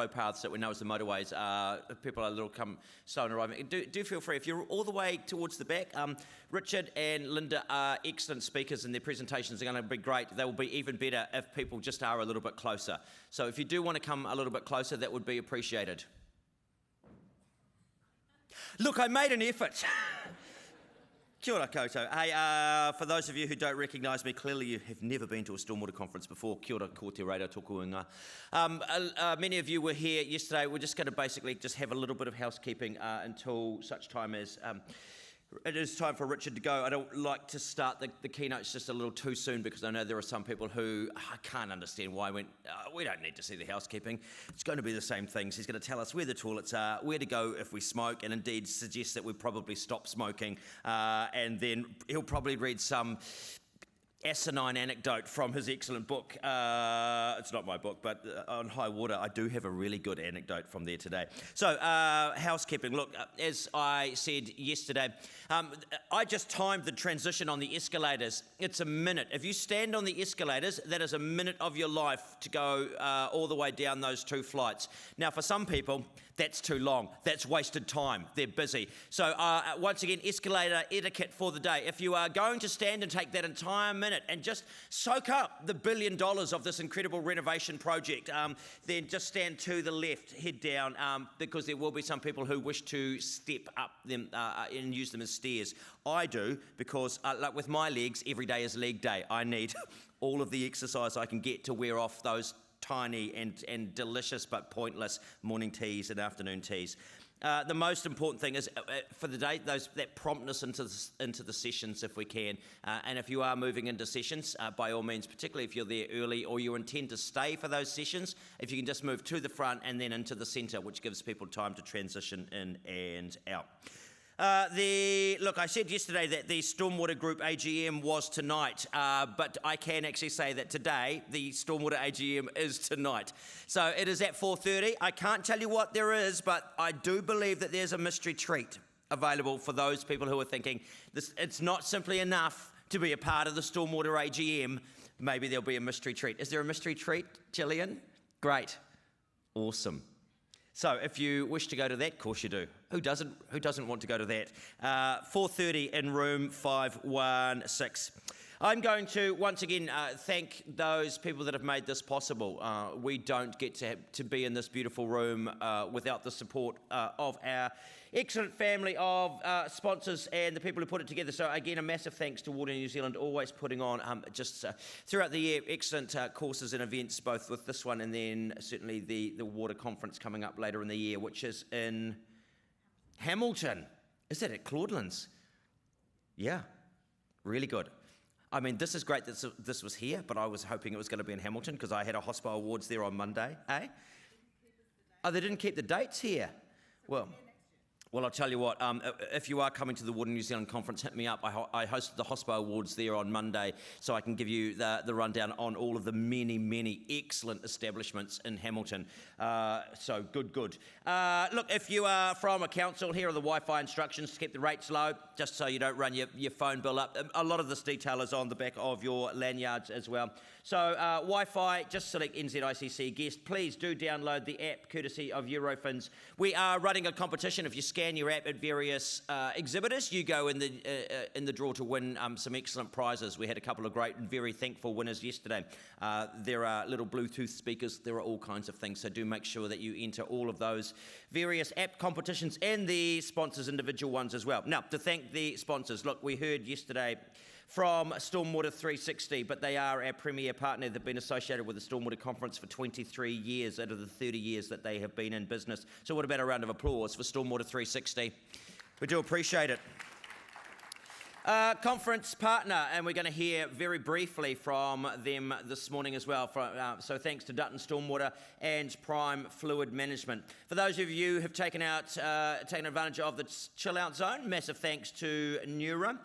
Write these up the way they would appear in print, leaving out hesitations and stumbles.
paths that we know as the motorways, people are a little slow in arriving. Do feel free. If you're all the way towards the back, Richard and Linda are excellent speakers and their presentations are going to be great. They will be even better if people just are a little bit closer. So if you do want to come a little bit closer, that would be appreciated. Look, I made an effort. Kia ora koutou. Hey, for those of you who don't recognise me, clearly you have never been to a Stormwater conference before. Kia ora, ko te reira tōku inga. Many of you were here yesterday. We're just going to basically just have a little bit of housekeeping until such time as it is time for Richard to go. I don't like to start the keynotes just a little too soon because I know there are some people who I can't understand why we don't need to see the housekeeping. It's going to be the same things. He's going to tell us where the toilets are, where to go if we smoke, and indeed suggest that we probably stop smoking. And then he'll probably read some asinine anecdote from his excellent book. It's not my book, but on High Water, I do have a really good anecdote from there today. So, housekeeping. Look, as I said yesterday, I just timed the transition on the escalators. It's a minute. If you stand on the escalators, that is a minute of your life to go all the way down those 2 flights. Now, for some people, that's too long. That's wasted time. They're busy. So, once again, escalator etiquette for the day. If you are going to stand and take that entire minute and just soak up the $1 billion of this incredible renovation project, then just stand to the left, head down, because there will be some people who wish to step up them and use them as stairs. I do, because like with my legs, every day is leg day. I need all of the exercise I can get to wear off those tiny and delicious but pointless morning teas and afternoon teas. The most important thing is for the day, that promptness into the sessions if we can. And if you are moving into sessions, by all means, particularly if you're there early or you intend to stay for those sessions, if you can just move to the front and then into the centre, which gives people time to transition in and out. Look, I said yesterday that the Stormwater Group AGM was tonight, but I can actually say that today the Stormwater AGM is tonight. So it is at 4:30. I can't tell you what there is, but I do believe that there's a mystery treat available for those people who are thinking it's not simply enough to be a part of the Stormwater AGM. Maybe there'll be a mystery treat. Is there a mystery treat, Gillian? Great. Awesome. So if you wish to go to that, of course you do. Who doesn't want to go to that? 4:30 in room 516. I'm going to, once again, thank those people that have made this possible. We don't get to be in this beautiful room without the support of our excellent family of sponsors and the people who put it together. So again, a massive thanks to Water New Zealand, always putting on throughout the year excellent courses and events, both with this one and then certainly the water conference coming up later in the year, which is in Hamilton. Is that at Claudelands? Yeah, really good. I mean, this is great that this was here, but I was hoping it was going to be in Hamilton because I had a Hospo Awards there on Monday. Eh? Oh, they didn't keep the dates here. Well, I'll tell you what, if you are coming to the Water New Zealand conference, hit me up. I hosted the Hospo Awards there on Monday, so I can give you the rundown on all of the many, many excellent establishments in Hamilton. So good. Look, if you are from a council, here are the Wi-Fi instructions to keep the rates low, just so you don't run your phone bill up. A lot of this detail is on the back of your lanyards as well. So Wi-Fi, just select NZICC guest. Please do download the app courtesy of Eurofins. We are running a competition. If you scan your app at various exhibitors, you go in the draw to win some excellent prizes. We had a couple of great and very thankful winners yesterday. There are little Bluetooth speakers. There are all kinds of things. So do make sure that you enter all of those various app competitions and the sponsors' individual ones as well. Now, to thank the sponsors, look, we heard yesterday from Stormwater 360, but they are our premier partner. They've been associated with the Stormwater Conference for 23 years out of the 30 years that they have been in business. So what about a round of applause for Stormwater 360? We do appreciate it. Conference partner, and we're going to hear very briefly from them this morning as well. So thanks to Dutton Stormwater and Prime Fluid Management. For those of you who have taken advantage of the chill out zone, massive thanks to Neura.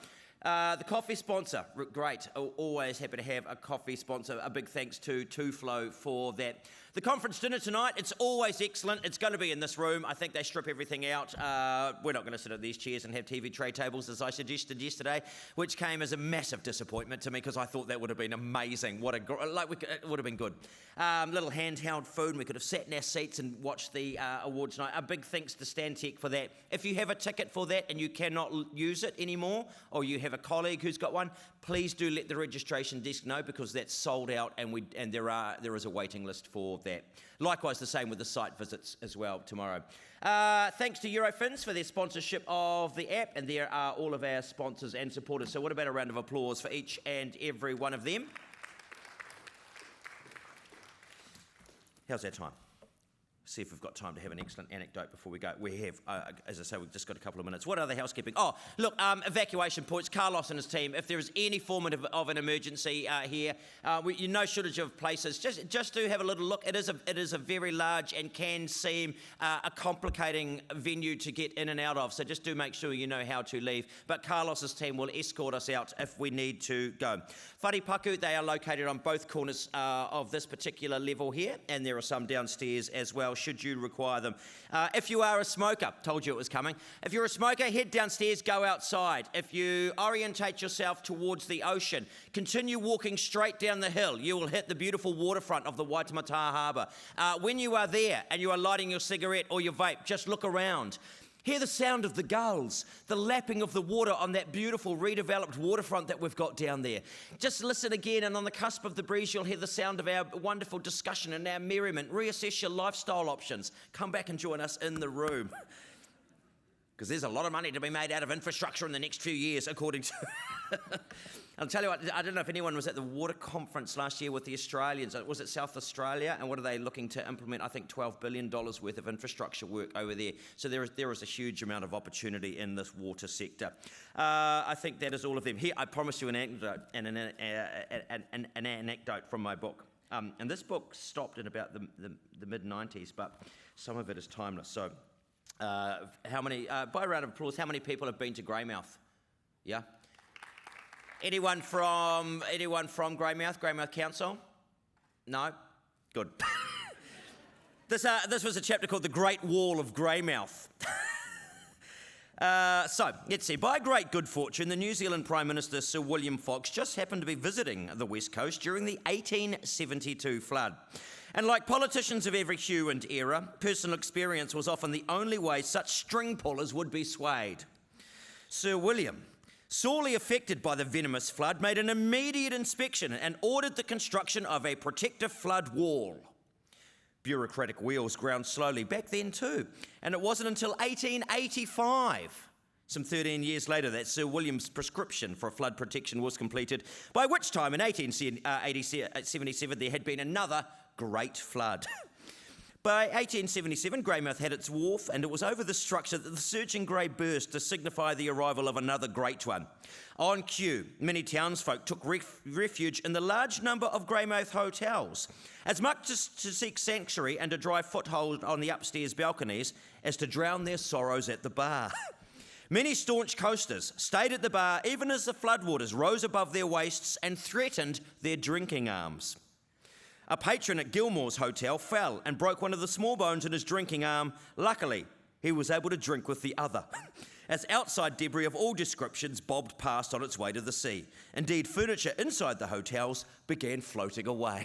The coffee sponsor, great, always happy to have a coffee sponsor. A big thanks to Two Flow for that. The conference dinner tonight, it's always excellent. It's going to be in this room. I think they strip everything out. We're not going to sit at these chairs and have TV tray tables, as I suggested yesterday, which came as a massive disappointment to me because I thought that would have been amazing. It would have been good. Little handheld food. We could have sat in our seats and watched the awards night. A big thanks to Stantec for that. If you have a ticket for that and you cannot use it anymore, or you have a colleague who's got one, please do let the registration desk know because that's sold out and there is a waiting list for that. Likewise, the same with the site visits as well tomorrow. Thanks to Eurofins for their sponsorship of the app, and there are all of our sponsors and supporters. So what about a round of applause for each and every one of them? How's our time? See if we've got time to have an excellent anecdote before we go. We have, as I say, we've just got a couple of minutes. What other housekeeping? Oh, look, evacuation points. Carlos and his team, if there is any form of an emergency here, no shortage of places. Just do have a little look. It is a very large and can seem a complicating venue to get in and out of. So just do make sure you know how to leave. But Carlos's team will escort us out if we need to go. Wharipaku, they are located on both corners of this particular level here, and there are some downstairs as well, should you require them. If you are a smoker, told you it was coming. If you're a smoker, head downstairs, go outside. If you orientate yourself towards the ocean, continue walking straight down the hill. You will hit the beautiful waterfront of the Waitemata Harbour. When you are there and you are lighting your cigarette or your vape, just look around. Hear the sound of the gulls, the lapping of the water on that beautiful redeveloped waterfront that we've got down there. Just listen again, and on the cusp of the breeze, you'll hear the sound of our wonderful discussion and our merriment. Reassess your lifestyle options. Come back and join us in the room. Because there's a lot of money to be made out of infrastructure in the next few years, according to... I'll tell you what, I don't know if anyone was at the water conference last year with the Australians. Was it South Australia? And what are they looking to implement? I think $12 billion worth of infrastructure work over there. So there is a huge amount of opportunity in this water sector. I think that is all of them. Here, I promise you an anecdote, an anecdote from my book. And this book stopped in about the mid-90s, but some of it is timeless. So by a round of applause, how many people have been to Greymouth? Yeah? Anyone from Greymouth Council? No? Good. This was a chapter called The Great Wall of Greymouth. So, let's see. By great good fortune, the New Zealand Prime Minister, Sir William Fox, just happened to be visiting the West Coast during the 1872 flood. And like politicians of every hue and era, personal experience was often the only way such string pullers would be swayed. Sir William, sorely affected by the venomous flood, made an immediate inspection and ordered the construction of a protective flood wall. Bureaucratic wheels ground slowly back then too, and it wasn't until 1885, some 13 years later, that Sir William's prescription for flood protection was completed, by which time in 1877 there had been another great flood. By 1877, Greymouth had its wharf, and it was over this structure that the surging grey burst to signify the arrival of another great one. On cue, many townsfolk took refuge in the large number of Greymouth hotels, as much as to seek sanctuary and a dry foothold on the upstairs balconies as to drown their sorrows at the bar. Many staunch coasters stayed at the bar even as the floodwaters rose above their waists and threatened their drinking arms. A patron at Gilmore's Hotel fell and broke one of the small bones in his drinking arm. Luckily, he was able to drink with the other, as outside debris of all descriptions bobbed past on its way to the sea. Indeed, furniture inside the hotels began floating away.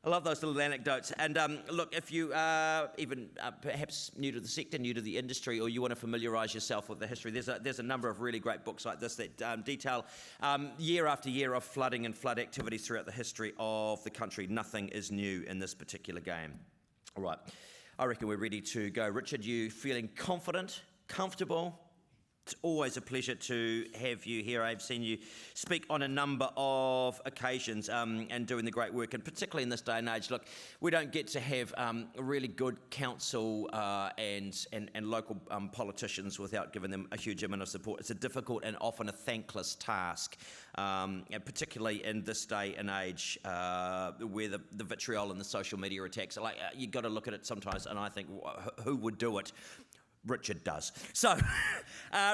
I love those little anecdotes. And look, if you are even perhaps new to the sector, new to the industry, or you want to familiarise yourself with the history, there's a number of really great books like this that detail year after year of flooding and flood activities throughout the history of the country. Nothing is new in this particular game. All right, I reckon we're ready to go. Richard, you feeling confident, comfortable? It's always a pleasure to have you here. I've seen you speak on a number of occasions and doing the great work, and particularly in this day and age. Look, we don't get to have really good council and local politicians without giving them a huge amount of support. It's a difficult and often a thankless task, and particularly in this day and age where the vitriol and the social media attacks, you've got to look at it sometimes, and I think, who would do it? Richard does. So,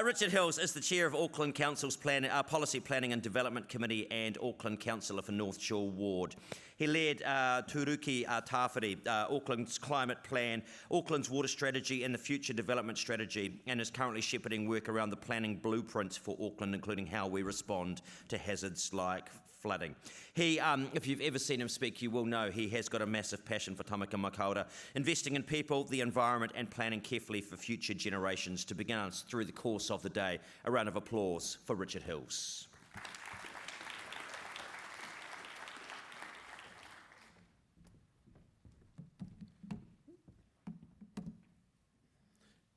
Richard Hills is the chair of Auckland Council's Policy Planning and Development Committee and Auckland Councillor for North Shore Ward. He led Tāruke Tāwhiri, Auckland's climate plan, Auckland's water strategy and the future development strategy, and is currently shepherding work around the planning blueprints for Auckland, including how we respond to hazards like flooding. He, if you've ever seen him speak, you will know he has got a massive passion for Tāmaki Makaurau, investing in people, the environment and planning carefully for future generations. To begin us through the course of the day, a round of applause for Richard Hills.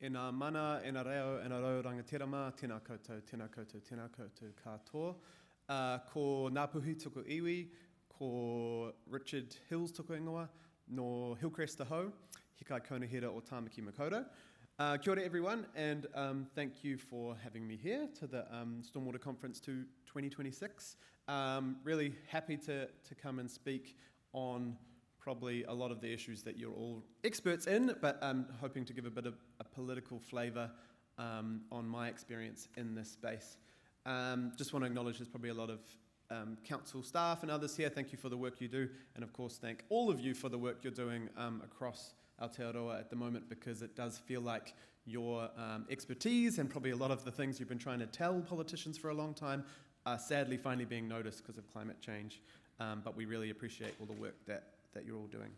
E nā mana, e nā reo, e nā rau rangatirama, tēnā koutou, tēnā koutou, tēnā koutou katoa. Ko Ngāpuhi tuku iwi, ko Richard Hills tuku ingoa, no Hillcrest Ahau, hikai konahera o Tāmaki Makaurau. Kia ora everyone, and thank you for having me here to the Stormwater Conference 2026. Really happy to come and speak on probably a lot of the issues that you're all experts in, but I'm hoping to give a bit of a political flavour on my experience in this space. Just want to acknowledge there's probably a lot of council staff and others here. Thank you for the work you do, and of course thank all of you for the work you're doing across Aotearoa at the moment, because it does feel like your expertise and probably a lot of the things you've been trying to tell politicians for a long time are sadly finally being noticed because of climate change, but we really appreciate all the work that you're all doing.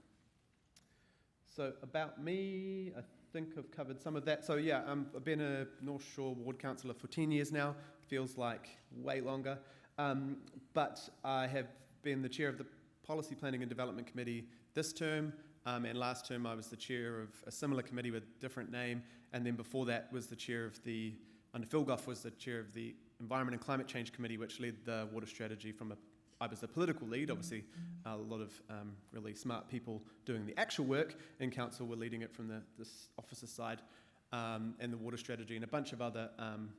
So about me, I think I've covered some of that. So yeah, I've been a North Shore Ward Councillor for 10 years now. Feels like way longer. But I have been the chair of the Policy Planning and Development Committee this term, and last term I was the chair of a similar committee with a different name, and then before that was the chair of the, under Phil Goff was the chair of the Environment and Climate Change Committee, which led the water strategy from I was the political lead, obviously a lot of really smart people doing the actual work in council were leading it from this officer side, and the water strategy and a bunch of other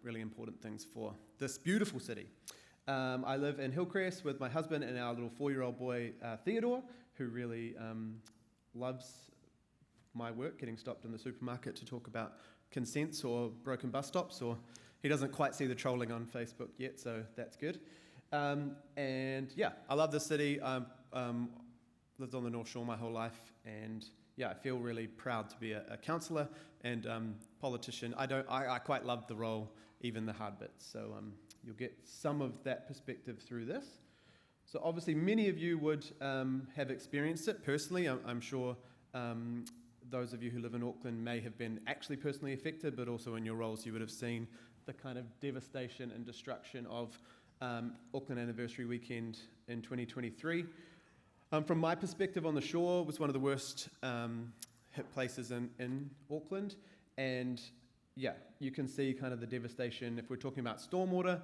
really important things for this beautiful city. I live in Hillcrest with my husband and our little 4-year-old boy Theodore, who really loves my work, getting stopped in the supermarket to talk about consents or broken bus stops, or he doesn't quite see the trolling on Facebook yet, so that's good. And yeah, I love this city. Lived on the North Shore my whole life, and yeah, I feel really proud to be a councillor and politician. I quite love the role, even the hard bits. So you'll get some of that perspective through this. So obviously many of you would have experienced it personally. I'm sure those of you who live in Auckland may have been actually personally affected, but also in your roles you would have seen the kind of devastation and destruction of Auckland Anniversary Weekend in 2023. From my perspective on the shore, it was one of the worst hit places in Auckland, and yeah, you can see kind of the devastation. If we're talking about stormwater,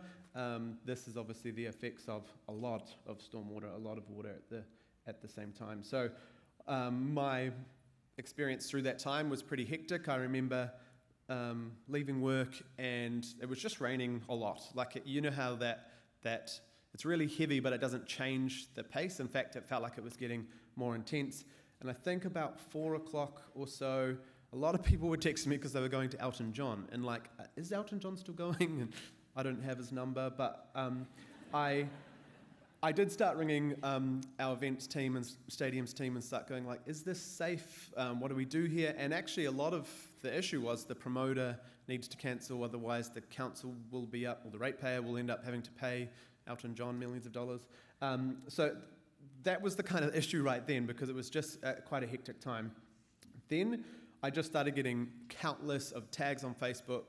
this is obviously the effects of a lot of stormwater, a lot of water at the same time. So my experience through that time was pretty hectic. I remember leaving work and it was just raining a lot. Like, you know how that it's really heavy, but it doesn't change the pace. In fact, it felt like it was getting more intense. And I think about 4 o'clock or so, a lot of people were texting me because they were going to Elton John. And like, is Elton John still going? And I don't have his number, but I did start ringing our events team and stadiums team and start going like, is this safe? What do we do here? And actually a lot of the issue was the promoter needs to cancel, otherwise the council will be up, or the ratepayer will end up having to pay Elton John millions of dollars. So that was the kind of issue right then, because it was just quite a hectic time. Then I just started getting countless of tags on Facebook,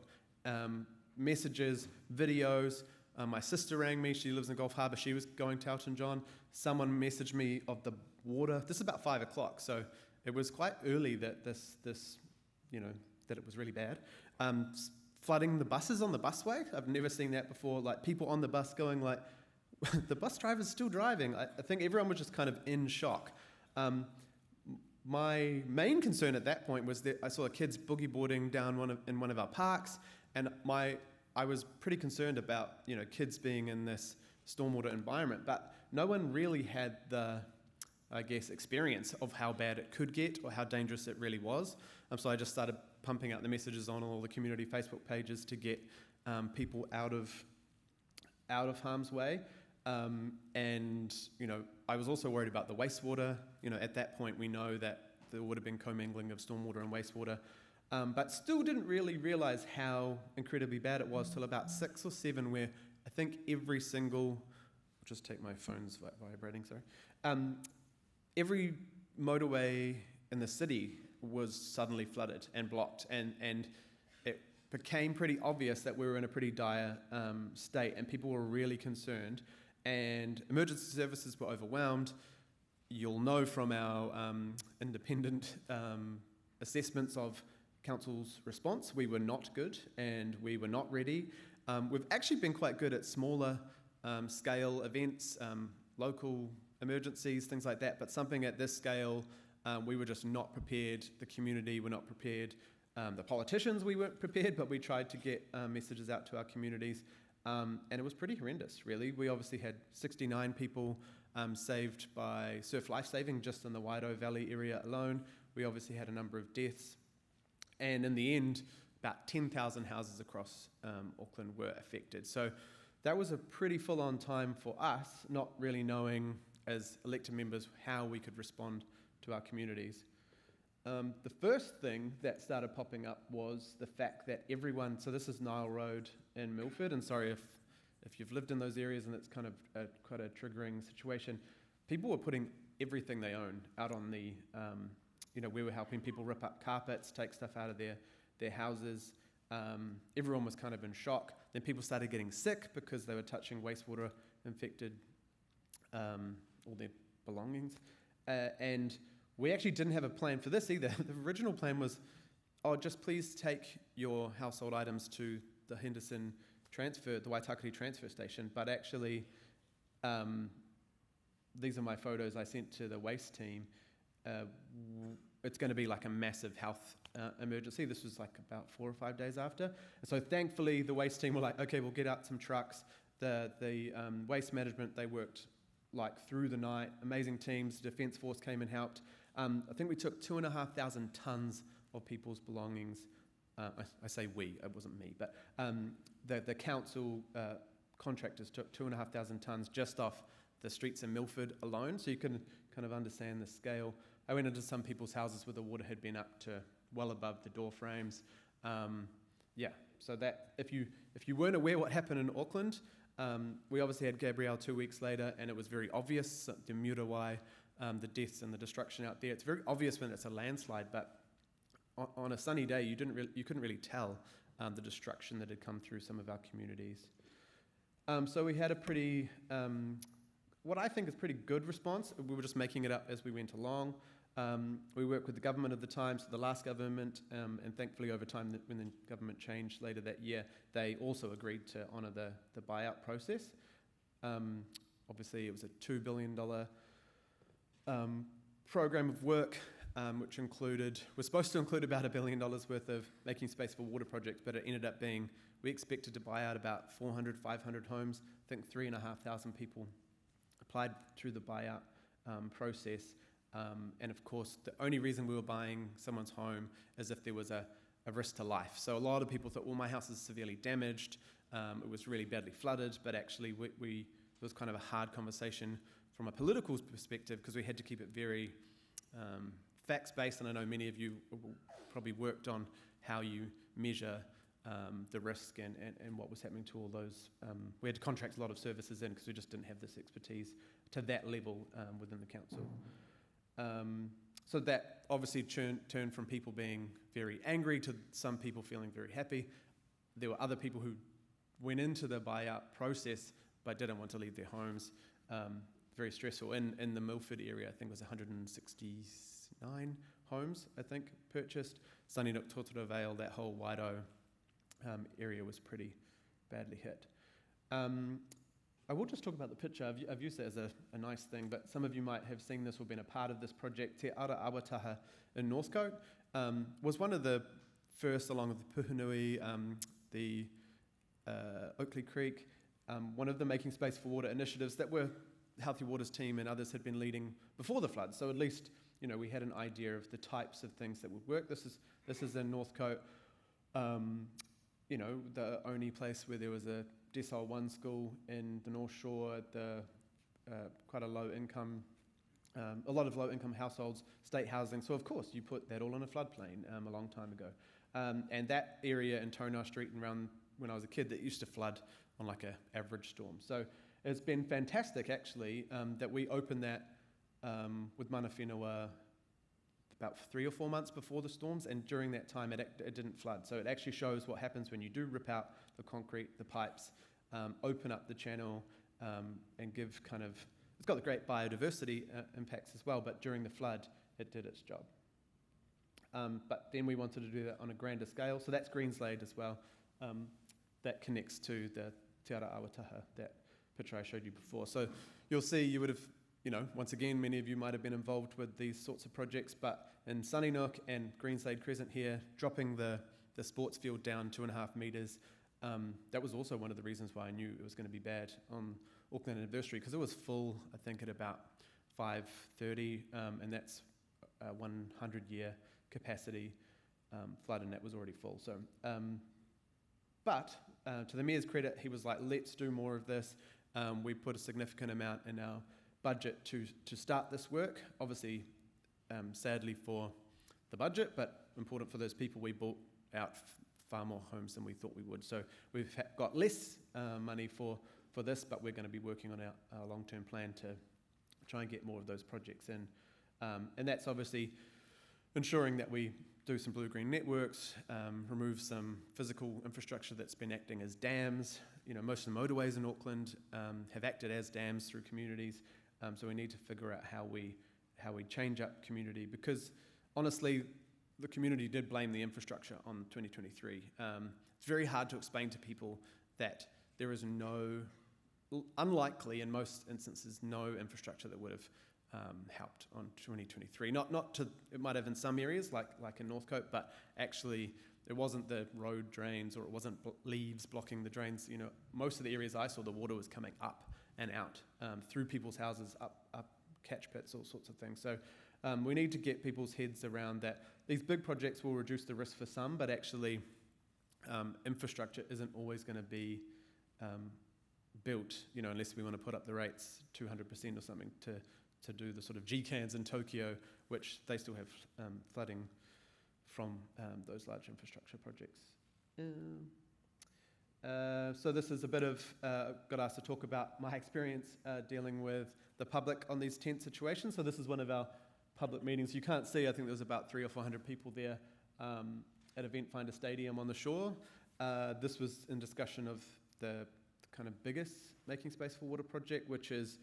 messages, videos. My sister rang me, she lives in Gulf Harbour, she was going to Elton John. Someone messaged me of the water. This is about 5 o'clock, so it was quite early that this that it was really bad. Flooding the buses on the busway. I've never seen that before. Like, people on the bus going like, the bus driver's still driving. I think everyone was just kind of in shock. My main concern at that point was that I saw kids boogie boarding down in one of our parks, and I was pretty concerned about kids being in this stormwater environment, but no one really had the, I guess, experience of how bad it could get or how dangerous it really was. So I just started pumping out the messages on all the community Facebook pages to get people out of harm's way. And, I was also worried about the wastewater. At that point, we know that there would have been commingling of stormwater and wastewater, but still didn't really realise how incredibly bad it was till about 6 or 7, where I think every single, I'll just take my phone's vibrating, sorry. Every motorway in the city was suddenly flooded and blocked, and it became pretty obvious that we were in a pretty dire state, and people were really concerned, and emergency services were overwhelmed. You'll know from our independent assessments of council's response, we were not good and we were not ready. We've actually been quite good at smaller scale events, local emergencies, things like that, but something at this scale, we were just not prepared. The community were not prepared. The politicians, we weren't prepared, but we tried to get messages out to our communities, and it was pretty horrendous, really. We obviously had 69 people saved by surf lifesaving just in the Wairoa Valley area alone. We obviously had a number of deaths, and in the end, about 10,000 houses across Auckland were affected. So that was a pretty full-on time for us, not really knowing as elected members how we could respond to our communities. The first thing that started popping up was the fact that everyone, so this is Nile Road in Milford, and sorry if you've lived in those areas and it's kind of quite a triggering situation, people were putting everything they own out on the, we were helping people rip up carpets, take stuff out of their houses. Everyone was kind of in shock. Then people started getting sick because they were touching wastewater infected all their belongings. And we actually didn't have a plan for this either. The original plan was, just please take your household items to the Henderson transfer, the Waitakere transfer station. But actually, these are my photos I sent to the waste team. It's going to be like a massive health emergency. This was like about 4 or 5 days after. And so thankfully, the waste team were like, okay, we'll get out some trucks. The waste management, they worked like through the night. Amazing teams. Defence Force came and helped. I think we took 2,500 tonnes of people's belongings. I say we, it wasn't me, but the council contractors took 2,500 tonnes just off the streets in Milford alone, so you can kind of understand the scale. I went into some people's houses where the water had been up to well above the door frames. So that if you weren't aware what happened in Auckland, we obviously had Gabrielle 2 weeks later, and it was very obvious, the Murawai, the deaths and the destruction out there. It's very obvious when it's a landslide, but on a sunny day, you couldn't really tell the destruction that had come through some of our communities. So we had a pretty, what I think is pretty good response. We were just making it up as we went along. We worked with the government of the time, so the last government, and thankfully over time, when the government changed later that year, they also agreed to honour the buyout process. Obviously, it was a $2 billion program of work, which was supposed to include about $1 billion worth of making space for water projects, but it ended up being, we expected to buy out about 400, 500 homes. I think 3,500 people applied through the buyout process. And of course, the only reason we were buying someone's home is if there was a risk to life. So a lot of people thought, well, my house is severely damaged. It was really badly flooded, but actually it was kind of a hard conversation from a political perspective because we had to keep it very facts-based, and I know many of you probably worked on how you measure the risk and what was happening to all those. We had to contract a lot of services in because we just didn't have this expertise to that level within the council. So that obviously turned from people being very angry to some people feeling very happy. There were other people who went into the buyout process but didn't want to leave their homes. Very stressful. In the Milford area, I think it was 169 homes, I think, purchased. Sunnynuk, Totoro Vale, that whole Wairoa area was pretty badly hit. I will just talk about the picture. I've used it as a nice thing, but some of you might have seen this or been a part of this project. Te Ara Awataha in Northcote was one of the first, along with the Puhunui, the Oakley Creek, one of the Making Space for Water initiatives that were Healthy Waters team and others had been leading before the flood. So at least, we had an idea of the types of things that would work. This is in Northcote, the only place where there was a Decile 1 school in the North Shore, quite a a lot of low-income households, state housing. So of course you put that all in a floodplain a long time ago. And that area in Tauranga Street and around when I was a kid, that used to flood on like an average storm. So it's been fantastic actually that we opened that with mana whenua about 3 or 4 months before the storms, and during that time it didn't flood. So it actually shows what happens when you do rip out the concrete, the pipes, open up the channel, and give kind of, it's got the great biodiversity impacts as well, but during the flood it did its job. But then we wanted to do that on a grander scale, so that's Greenslade as well. That connects to the Te Ara Awataha, that picture I showed you before. So you'll see, you would have, once again, many of you might have been involved with these sorts of projects, but in Sunnyside and Greenslade Crescent here, dropping the sports field down 2.5 metres, that was also one of the reasons why I knew it was going to be bad on Auckland anniversary, because it was full, I think, at about 5:30, and that's a 100-year capacity flood, and that was already full. So, but to the Mayor's credit, he was like, let's do more of this. We put a significant amount in our budget to start this work. Obviously, sadly for the budget, but important for those people, we bought out far more homes than we thought we would. So we've got less money for this, but we're going to be working on our long-term plan to try and get more of those projects in. And that's obviously ensuring that we do some blue-green networks, remove some physical infrastructure that's been acting as dams. Most of the motorways in Auckland have acted as dams through communities, so we need to figure out how we change up community, because honestly, the community did blame the infrastructure on 2023. It's very hard to explain to people that there is unlikely in most instances, no infrastructure that would have helped on 2023. It might have in some areas, like in Northcote, but actually it wasn't the road drains, or it wasn't leaves blocking the drains. Most of the areas I saw, the water was coming up and out through people's houses, up catch pits, all sorts of things. So we need to get people's heads around that. These big projects will reduce the risk for some, but actually infrastructure isn't always going to be built, unless we want to put up the rates 200% or something to do the sort of GCANs in Tokyo, which they still have flooding from those large infrastructure projects. So this is a bit of, got asked to talk about my experience dealing with the public on these tense situations. So this is one of our public meetings. You can't see, I think there was about 300 or 400 people there at Event Finder Stadium on the shore. This was in discussion of the kind of biggest Making Space for Water project, which is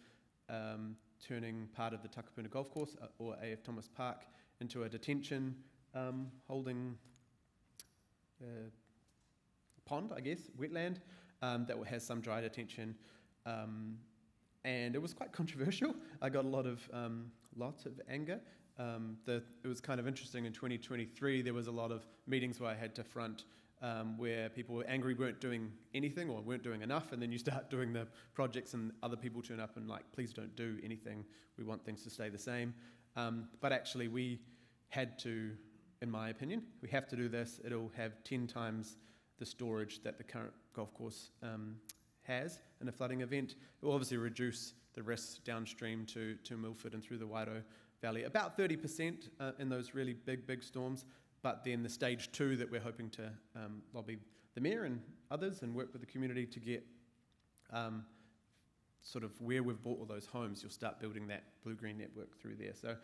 turning part of the Takapuna Golf Course, or A.F. Thomas Park, into a detention holding pond, I guess, wetland, that has some dry detention. And it was quite controversial. I got lots of anger. It was kind of interesting in 2023, there was a lot of meetings where I had to front where people were angry, weren't doing anything or weren't doing enough, and then you start doing the projects and other people turn up and like, please don't do anything, we want things to stay the same. But actually we had to, in my opinion, we have to do this. It'll have 10 times the storage that the current golf course has in a flooding event. It will obviously reduce the risks downstream to Milford and through the Wairau Valley, about 30% in those really big storms. But then the stage 2 that we're hoping to lobby the Mayor and others and work with the community to get sort of where we've bought all those homes, you'll start building that blue-green network through there. So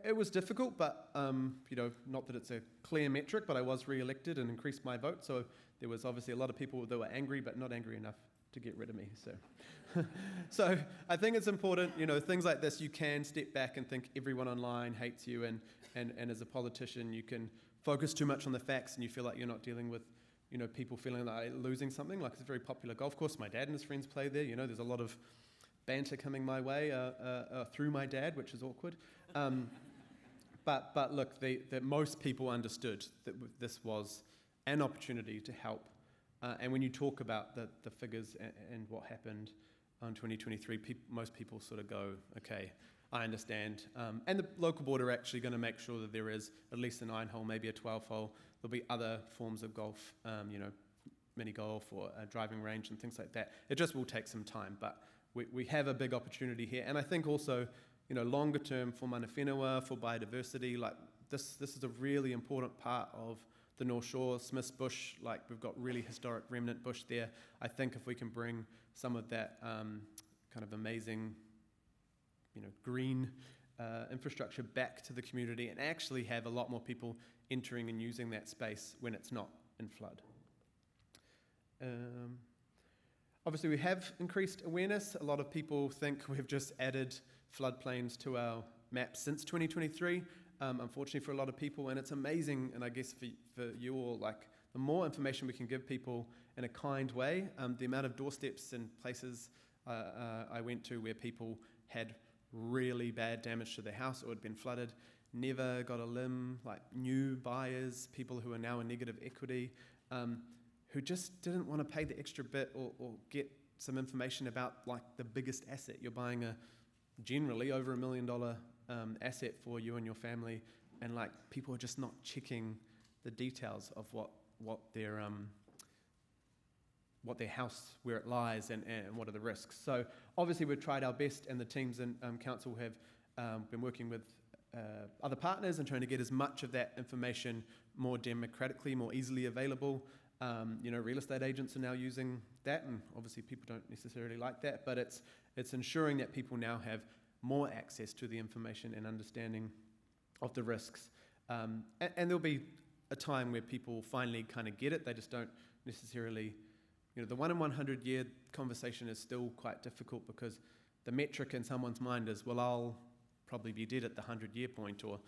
it was difficult, but not that it's a clear metric, but I was re-elected and increased my vote. So there was obviously a lot of people that were angry, but not angry enough to get rid of me. So I think it's important, things like this, you can step back and think everyone online hates you, and as a politician you can focus too much on the facts and you feel like you're not dealing with people feeling like losing something. Like, it's a very popular golf course. My dad and his friends play there. There's a lot of banter coming my way through my dad, which is awkward. But look, that most people understood that this was an opportunity to help. And when you talk about the figures and what happened on 2023, most people sort of go, okay, I understand. And the local board are actually going to make sure that there is at least a 9-hole, maybe a 12-hole. There'll be other forms of golf, mini golf or a driving range and things like that. It just will take some time, but we have a big opportunity here. And I think also, longer term for mana whenua, for biodiversity, like this is a really important part of the North Shore, Smith's Bush, like we've got really historic remnant bush there. I think if we can bring some of that kind of amazing, green infrastructure back to the community and actually have a lot more people entering and using that space when it's not in flood. Obviously, we have increased awareness. A lot of people think we've just added floodplains to our map since 2023. Unfortunately for a lot of people, and it's amazing, and I guess for you all, like the more information we can give people in a kind way, the amount of doorsteps and places I went to where people had really bad damage to their house or had been flooded, never got a limb, like new buyers, people who are now in negative equity, who just didn't want to pay the extra bit or get some information about like the biggest asset. You're buying a generally over $1 million asset for you and your family, and like people are just not checking the details of what their house, where it lies, and what are the risks. So obviously we've tried our best, and the teams in council have been working with other partners and trying to get as much of that information more democratically, more easily available. Real estate agents are now using that, and obviously people don't necessarily like that, but it's ensuring that people now have more access to the information and understanding of the risks. And there'll be a time where people finally kind of get it. They just don't necessarily, the 1 in 100 year conversation is still quite difficult because the metric in someone's mind is, well, I'll probably be dead at the 100-year point, or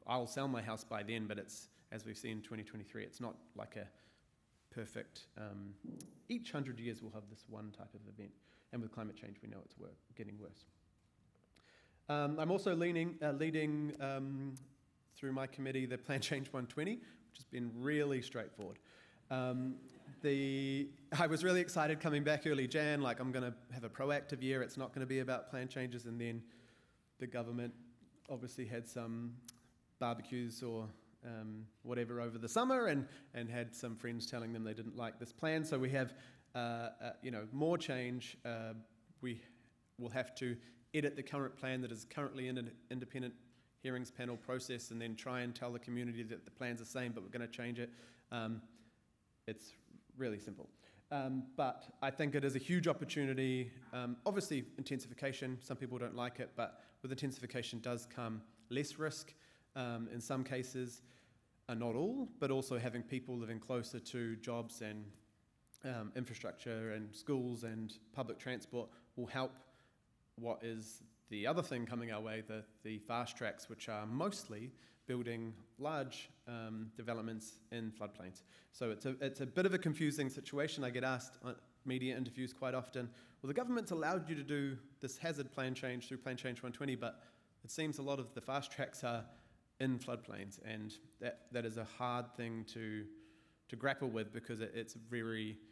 I'll sell my house by then, but it's, as we've seen in 2023, it's not like a perfect, each 100 years we'll have this one type of event, and with climate change we know it's getting worse. I'm also leading through my committee the Plan Change 120, which has been really straightforward. I was really excited coming back early Jan, like I'm going to have a proactive year, it's not going to be about plan changes, and then the government obviously had some barbecues or whatever over the summer, and had some friends telling them they didn't like this plan. So we have more change. We will have to edit the current plan that is currently in an independent hearings panel process, and then try and tell the community that the plan's the same, but we're going to change it. It's really simple. But I think it is a huge opportunity. Obviously, intensification, some people don't like it, but with intensification does come less risk in some cases, not all, but also having people living closer to jobs and infrastructure and schools and public transport will help. What is the other thing coming our way, the fast tracks, which are mostly building large developments in floodplains. So it's a bit of a confusing situation. I get asked on media interviews quite often, well, the government's allowed you to do this hazard plan change through Plan Change 120, but it seems a lot of the fast tracks are in floodplains, and that is a hard thing to grapple with, because it's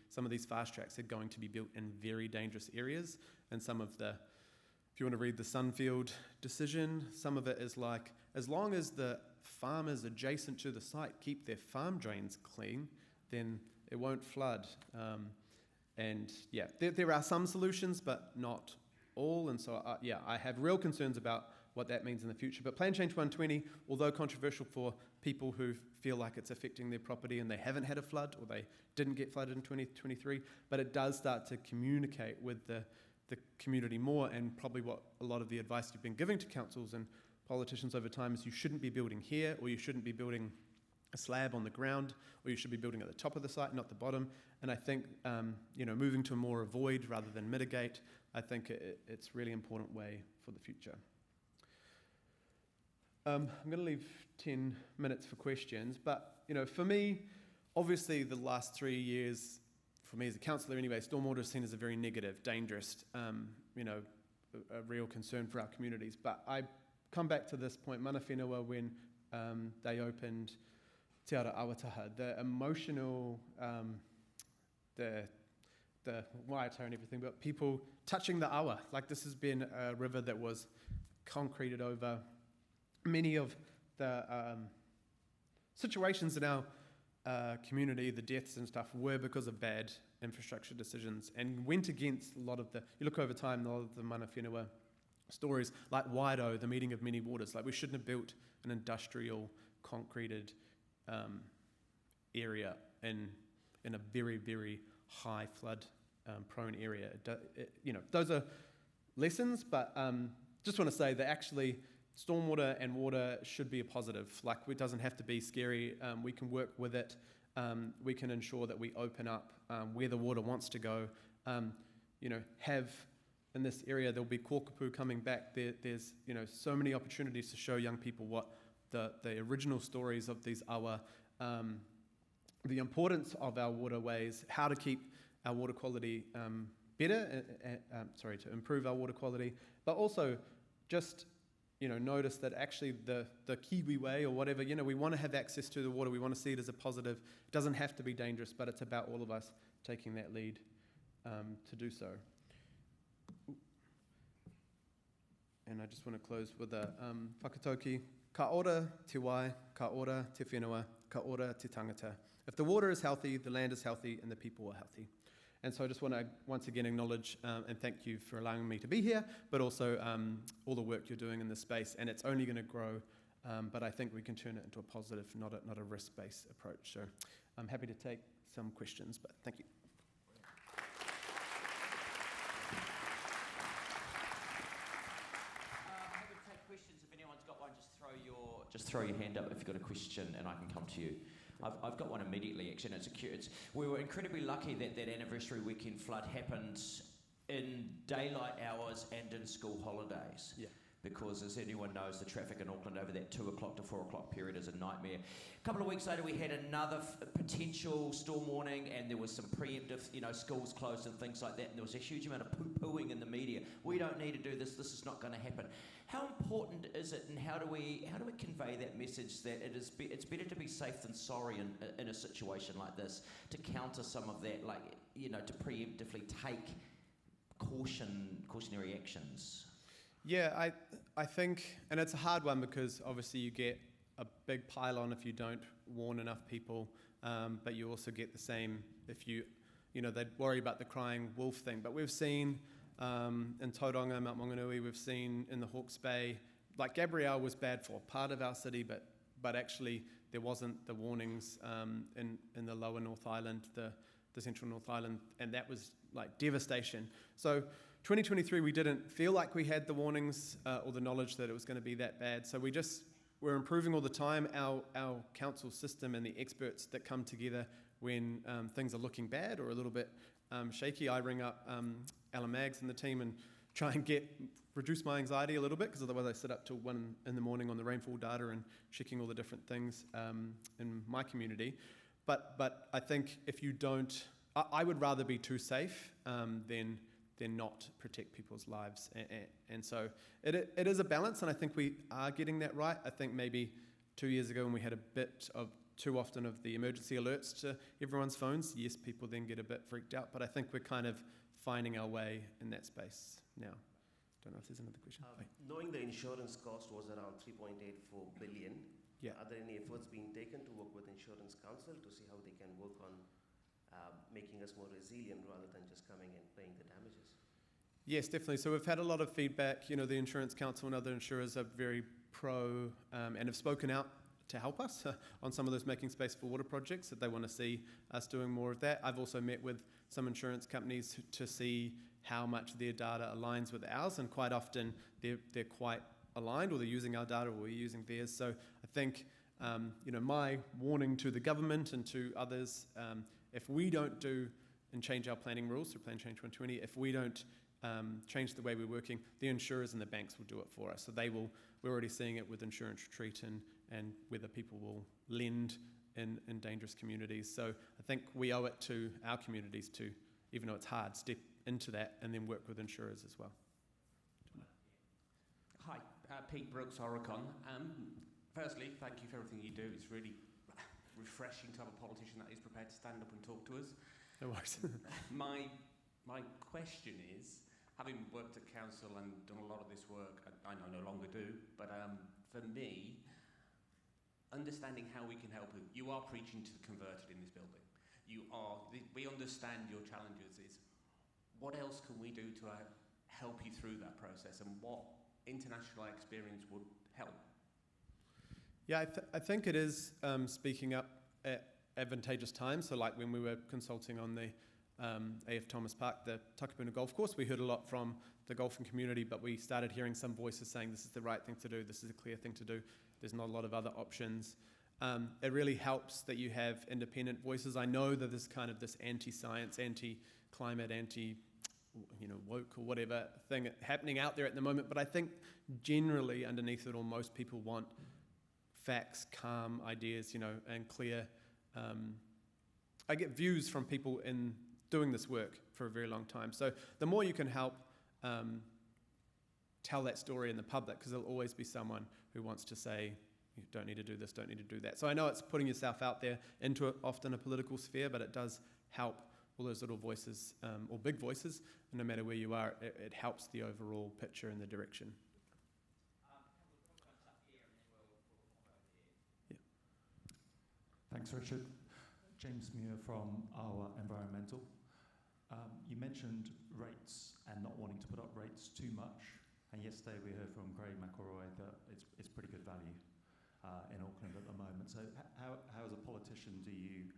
some of these fast tracks are going to be built in very dangerous areas, and some of the, if you want to read the Sunfield decision, some of it is like, as long as the farmers adjacent to the site keep their farm drains clean, then it won't flood. And yeah, there are some solutions, but not all. And so, I have real concerns about what that means in the future. But Plan Change 120, although controversial for people who feel like it's affecting their property and they haven't had a flood, or they didn't get flooded in 2023, but it does start to communicate with the community more. And probably what a lot of the advice you've been giving to councils and politicians over time is, you shouldn't be building here, or you shouldn't be building a slab on the ground, or you should be building at the top of the site, not the bottom. And I think moving to a more avoid rather than mitigate, I think it's a really important way for the future. I'm going to leave 10 minutes for questions, but for me, obviously the last 3 years, for me as a councillor anyway, stormwater is seen as a very negative, dangerous, a real concern for our communities. But I come back to this point, mana whenua, when they opened Te Awataha, the emotional, the waiata and everything, but people touching the awa. Like, this has been a river that was concreted over. Many of the situations in our community, the deaths and stuff, were because of bad infrastructure decisions and went against a lot of the, you look over time, a lot of the mana whenua stories, like Waido, the meeting of many waters. Like, we shouldn't have built an industrial, concreted area in a very, very high flood prone area. Those are lessons, but just want to say that actually stormwater and water should be a positive. Like, it doesn't have to be scary. We can work with it. We can ensure that we open up where the water wants to go. Have in this area, there'll be kōkapu coming back. There's so many opportunities to show young people what the original stories of these awa, the importance of our waterways, how to keep our water quality better, to improve our water quality, but also just notice that actually the Kiwi way or whatever, we want to have access to the water, we want to see it as a positive. It doesn't have to be dangerous, but it's about all of us taking that lead to do so. And I just want to close with a whakatauki. Ka ora te wai, ka ora te whenua, ka ora te tangata. If the water is healthy, the land is healthy, and the people are healthy. And so I just want to once again acknowledge and thank you for allowing me to be here, but also all the work you're doing in this space. And it's only going to grow, but I think we can turn it into a positive, not a risk-based approach. So I'm happy to take some questions, but thank you. Happy to take questions. If anyone's got one, just throw your hand up if you've got a question, and I can come to you. I've got one immediately, actually, and we were incredibly lucky that anniversary weekend flood happened in daylight hours and in school holidays. Yeah. Because, as anyone knows, the traffic in Auckland over that 2 o'clock to 4 o'clock period is a nightmare. A couple of weeks later, we had another potential storm warning, and there was some preemptive, schools closed and things like that, and there was a huge amount of poo-pooing in the media. We don't need to do this. This is not going to happen. How important is it, and how do we convey that message that it's better to be safe than sorry in a situation like this, to counter some of that, to preemptively take cautionary actions? Yeah, I think, and it's a hard one because obviously you get a big pile-on if you don't warn enough people, but you also get the same if they'd worry about the crying wolf thing. But we've seen in Tauranga, Mount Maunganui, we've seen in the Hawke's Bay, like Gabrielle was bad for part of our city, but actually there wasn't the warnings in the lower North Island, the central North Island, and that was like devastation. So 2023, we didn't feel like we had the warnings or the knowledge that it was going to be that bad. So we're improving all the time. Our council system and the experts that come together when things are looking bad or a little bit shaky. I ring up Alan Maggs and the team and try and reduce my anxiety a little bit, because otherwise I sit up till 1 in the morning on the rainfall data and checking all the different things in my community. But I think if you don't, I would rather be too safe than not protect people's lives. And so it is a balance, and I think we are getting that right. I think maybe 2 years ago when we had a bit of too often of the emergency alerts to everyone's phones, yes, people then get a bit freaked out, but I think we're kind of finding our way in that space now. Don't know if there's another question. Knowing the insurance cost was around 3.84 billion, are there any efforts being taken to work with Insurance Council to see how they can work on making us more resilient rather than just coming and paying the damages? Yes, definitely. So we've had a lot of feedback. The Insurance Council and other insurers are very pro and have spoken out to help us on some of those Making Space for Water projects, that they want to see us doing more of that. I've also met with some insurance companies to see how much their data aligns with ours, and quite often they're quite aligned, or they're using our data or we're using theirs. So I think my warning to the government and to others, if we don't do and change our planning rules through Plan Change 2020, if we don't change the way we're working, the insurers and the banks will do it for us. So we're already seeing it with Insurance Retreat and whether people will lend in dangerous communities. So I think we owe it to our communities to, even though it's hard, step into that and then work with insurers as well. Hi, Pete Brooks, Oricon. Firstly, thank you for everything you do. It's really refreshing to have a politician that is prepared to stand up and talk to us. No worries. My question is, having worked at council and done a lot of this work, I no longer do, but for me, understanding how we can help you. You are preaching to the converted in this building. We understand your challenges. What else can we do to help you through that process, and what international experience would help? Yeah, I think it is speaking up at advantageous times. So like when we were consulting on the AF Thomas Park, the Takapuna Golf Course, we heard a lot from the golfing community, but we started hearing some voices saying this is the right thing to do, this is a clear thing to do, there's not a lot of other options. It really helps that you have independent voices. I know that there's kind of this anti-science, anti-climate, woke or whatever thing happening out there at the moment, but I think generally underneath it all, most people want facts, calm ideas, and clear. I get views from people in doing this work for a very long time. So the more you can help tell that story in the public, because there'll always be someone who wants to say, you don't need to do this, don't need to do that. So I know it's putting yourself out there into often a political sphere, but it does help all those little voices, or big voices, and no matter where you are, it helps the overall picture and the direction. Thanks, Richard. James Muir from our Environmental. You mentioned rates and not wanting to put up rates too much. And yesterday we heard from Craig Makaurau that it's pretty good value in Auckland at the moment. So how as a politician do you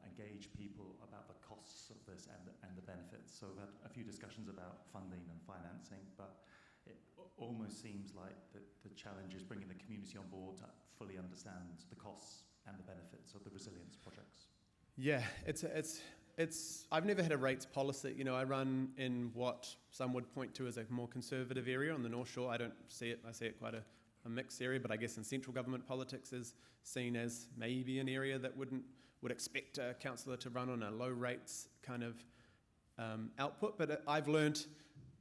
engage people about the costs of this and the benefits? So we've had a few discussions about funding and financing, but it almost seems like the challenge is bringing the community on board to fully understand the costs and the benefits of the resilience projects. Yeah, it's I've never had a rates policy. I run in what some would point to as a more conservative area on the North Shore. I don't see it. I see it quite a mixed area, but I guess in central government politics is seen as maybe an area that would expect a councillor to run on a low rates kind of output. But I've learned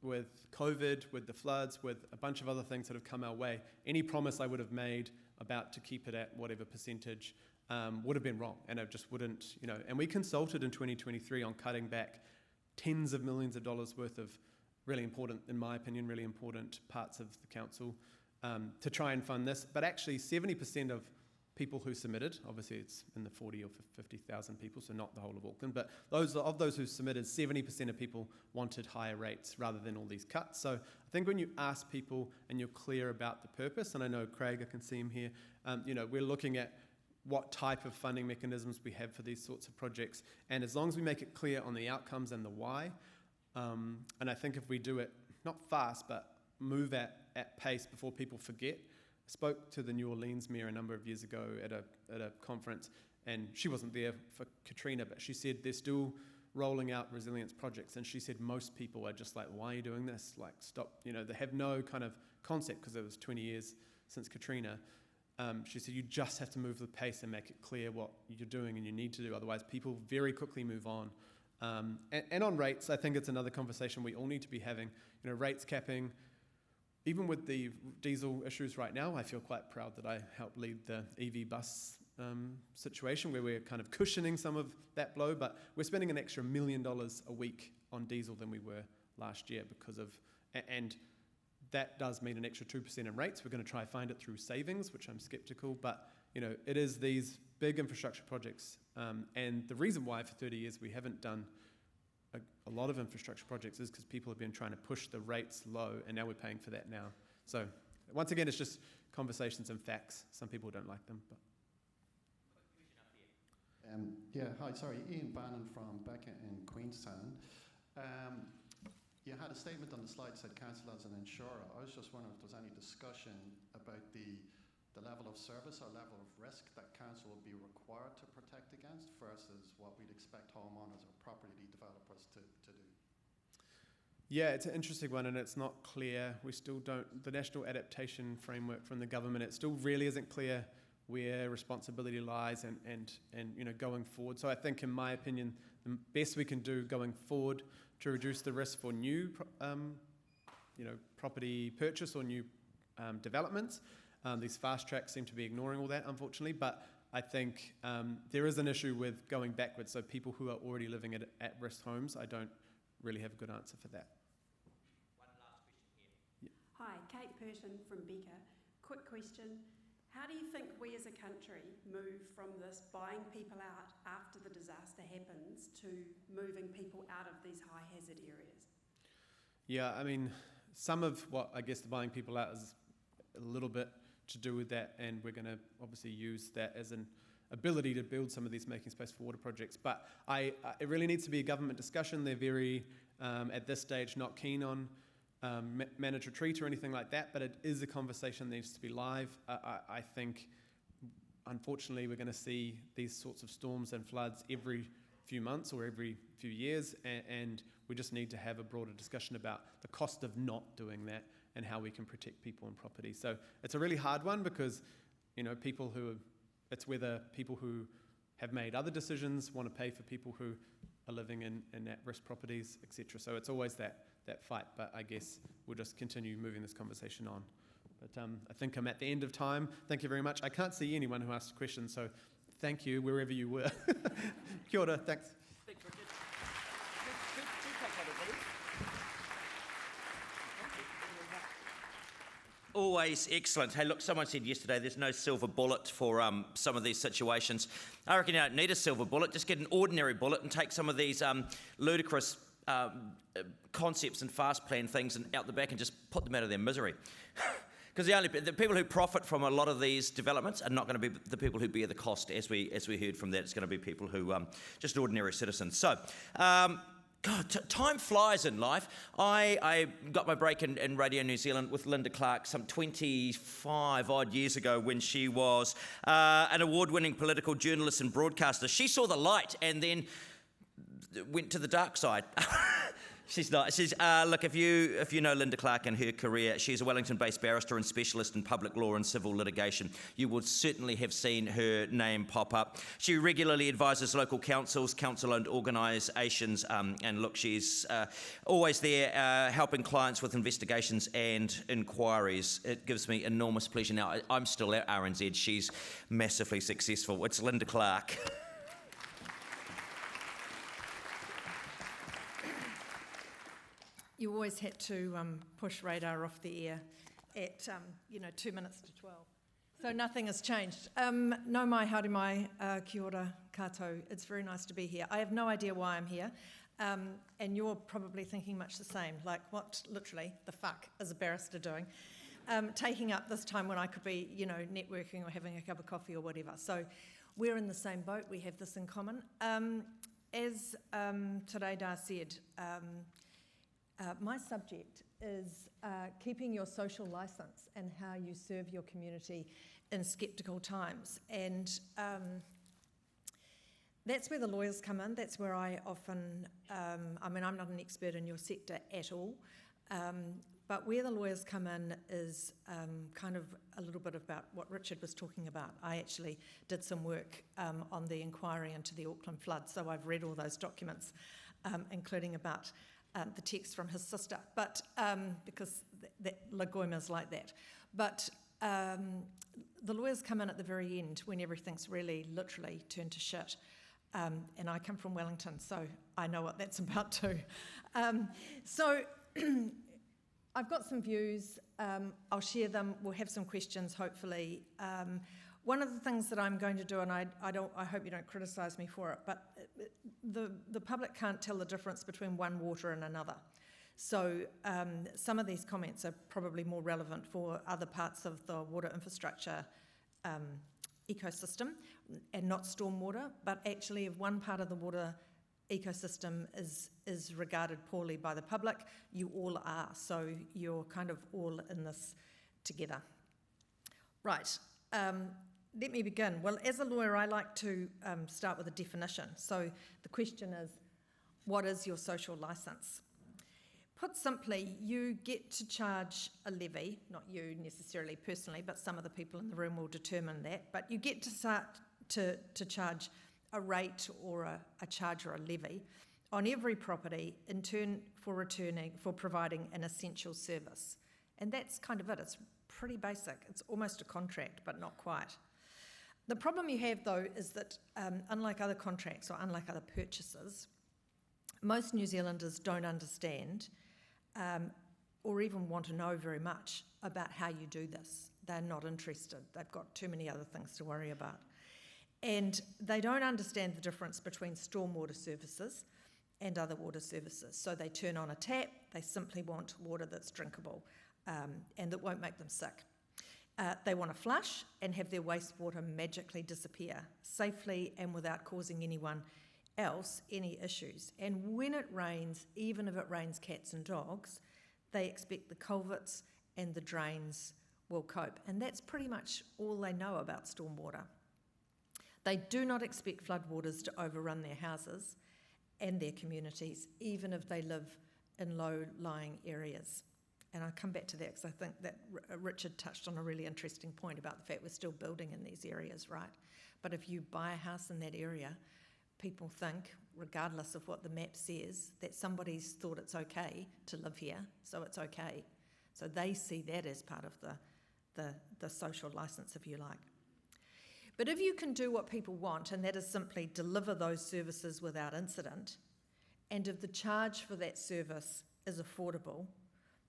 with COVID, with the floods, with a bunch of other things that have come our way, any promise I would have made about to keep it at whatever percentage would have been wrong, and it just wouldn't, and we consulted in 2023 on cutting back tens of millions of dollars worth of really important, in my opinion, really important parts of the council to try and fund this. But actually 70% of people who submitted, obviously it's in the 40 or 50,000 people, so not the whole of Auckland, but of those who submitted, 70% of people wanted higher rates rather than all these cuts. So I think when you ask people and you're clear about the purpose, and I know Craig, I can see him here, we're looking at what type of funding mechanisms we have for these sorts of projects, and as long as we make it clear on the outcomes and the why, and I think if we do it, not fast, but move at pace before people forget. I spoke to the New Orleans mayor a number of years ago at a conference, and she wasn't there for Katrina, but she said they're still rolling out resilience projects, and she said most people are just like, why are you doing this? Like, stop, they have no kind of concept, because it was 20 years since Katrina. She said you just have to move the pace and make it clear what you're doing and you need to do, otherwise people very quickly move on. And on rates, I think it's another conversation we all need to be having. Rates capping, even with the diesel issues right now, I feel quite proud that I helped lead the EV bus situation where we're kind of cushioning some of that blow, but we're spending an extra $1 million a week on diesel than we were last year because of, and that does mean an extra 2% in rates. We're going to try and find it through savings, which I'm sceptical, but it is these big infrastructure projects, and the reason why for 30 years we haven't done a lot of infrastructure projects is because people have been trying to push the rates low, and now we're paying for that now. So once again, it's just conversations and facts. Some people don't like them, but. Hi, sorry, Ian Bannon from Becca in Queenstown. You had a statement on the slide that said council as an insurer. I was just wondering if there's any discussion about the level of service or level of risk that council will be required to protect against versus what we'd expect homeowners or property developers to do. Yeah, it's an interesting one, and it's not clear. We still don't, the National Adaptation Framework from the government, it still really isn't clear where responsibility lies and going forward. So I think, in my opinion, the best we can do going forward to reduce the risk for new property purchase or new developments. These fast tracks seem to be ignoring all that, unfortunately, but I think there is an issue with going backwards. So people who are already living at-risk homes, I don't really have a good answer for that. One last question here. Yeah. Hi, Kate Purton from Beaker. Quick question. How do you think we as a country move from this buying people out after the disaster happens to moving people out of these high hazard areas? Yeah, I mean, some of what I guess the buying people out is a little bit to do with that, and we're going to obviously use that as an ability to build some of these making space for water projects. But it really needs to be a government discussion. They're very, at this stage, not keen on managed retreat or anything like that, but it is a conversation that needs to be live. I think, unfortunately, we're going to see these sorts of storms and floods every few months or every few years, and we just need to have a broader discussion about the cost of not doing that and how we can protect people and property. So it's a really hard one because, it's whether people who have made other decisions want to pay for people who are living in at-risk properties, etc. So it's always that fight, but I guess we'll just continue moving this conversation on. But I think I'm at the end of time. Thank you very much. I can't see anyone who asked a question, so thank you wherever you were. Kia ora, thanks. Thanks, Richard. Two take one of these. Always excellent. Hey, look, someone said yesterday there's no silver bullet for some of these situations. I reckon you don't need a silver bullet. Just get an ordinary bullet and take some of these ludicrous concepts and fast plan things and out the back and just put them out of their misery. Because the people who profit from a lot of these developments are not going to be the people who bear the cost, as we heard from that. It's going to be people who just ordinary citizens. So. God, time flies in life. I got my break in Radio New Zealand with Linda Clark some 25 odd years ago when she was an award-winning political journalist and broadcaster. She saw the light and then went to the dark side. She's not. Look, if you know Linda Clark and her career, she's a Wellington-based barrister and specialist in public law and civil litigation. You would certainly have seen her name pop up. She regularly advises local councils, council-owned organisations, and look, she's always there helping clients with investigations and inquiries. It gives me enormous pleasure. Now, I'm still at RNZ. She's massively successful. It's Linda Clark. You always had to push radar off the air at 2 minutes to 12. So nothing has changed. No mai, haere mai, kia ora koutou. It's very nice to be here. I have no idea why I'm here. And you're probably thinking much the same, like what literally the fuck is a barrister doing? Taking up this time when I could be, networking or having a cup of coffee or whatever. So we're in the same boat. We have this in common. As Te Reda said, my subject is keeping your social licence and how you serve your community in sceptical times. And that's where the lawyers come in. That's where I often, I'm not an expert in your sector at all, but where the lawyers come in is kind of a little bit about what Richard was talking about. I actually did some work on the inquiry into the Auckland flood, so I've read all those documents, including about the text from his sister, but because Lagoima's like that. But the lawyers come in at the very end when everything's really literally turned to shit. And I come from Wellington, so I know what that's about too. So I've got some views. I'll share them. We'll have some questions, hopefully. One of the things that I'm going to do, and I hope you don't criticise me for it, but the public can't tell the difference between one water and another. So some of these comments are probably more relevant for other parts of the water infrastructure ecosystem, and not stormwater, but actually if one part of the water ecosystem is regarded poorly by the public, you all are. So you're kind of all in this together. Right. Let me begin. Well, as a lawyer, I like to start with a definition. So the question is, what is your social licence? Put simply, you get to charge a levy, not you necessarily personally, but some of the people in the room will determine that, but you get to start to charge a rate or a charge or a levy on every property in turn for providing an essential service. And that's kind of it. It's pretty basic. It's almost a contract, but not quite. The problem you have, though, is that unlike other contracts or unlike other purchases, most New Zealanders don't understand or even want to know very much about how you do this. They're not interested. They've got too many other things to worry about. And they don't understand the difference between stormwater services and other water services. So they turn on a tap, they simply want water that's drinkable and that won't make them sick. They want to flush and have their wastewater magically disappear safely and without causing anyone else any issues. And when it rains, even if it rains cats and dogs, they expect the culverts and the drains will cope. And that's pretty much all they know about stormwater. They do not expect floodwaters to overrun their houses and their communities, even if they live in low-lying areas. And I'll come back to that because I think that Richard touched on a really interesting point about the fact we're still building in these areas, right? But if you buy a house in that area, people think, regardless of what the map says, that somebody's thought it's okay to live here, so it's okay. So they see that as part of the social licence, if you like. But if you can do what people want, and that is simply deliver those services without incident, and if the charge for that service is affordable,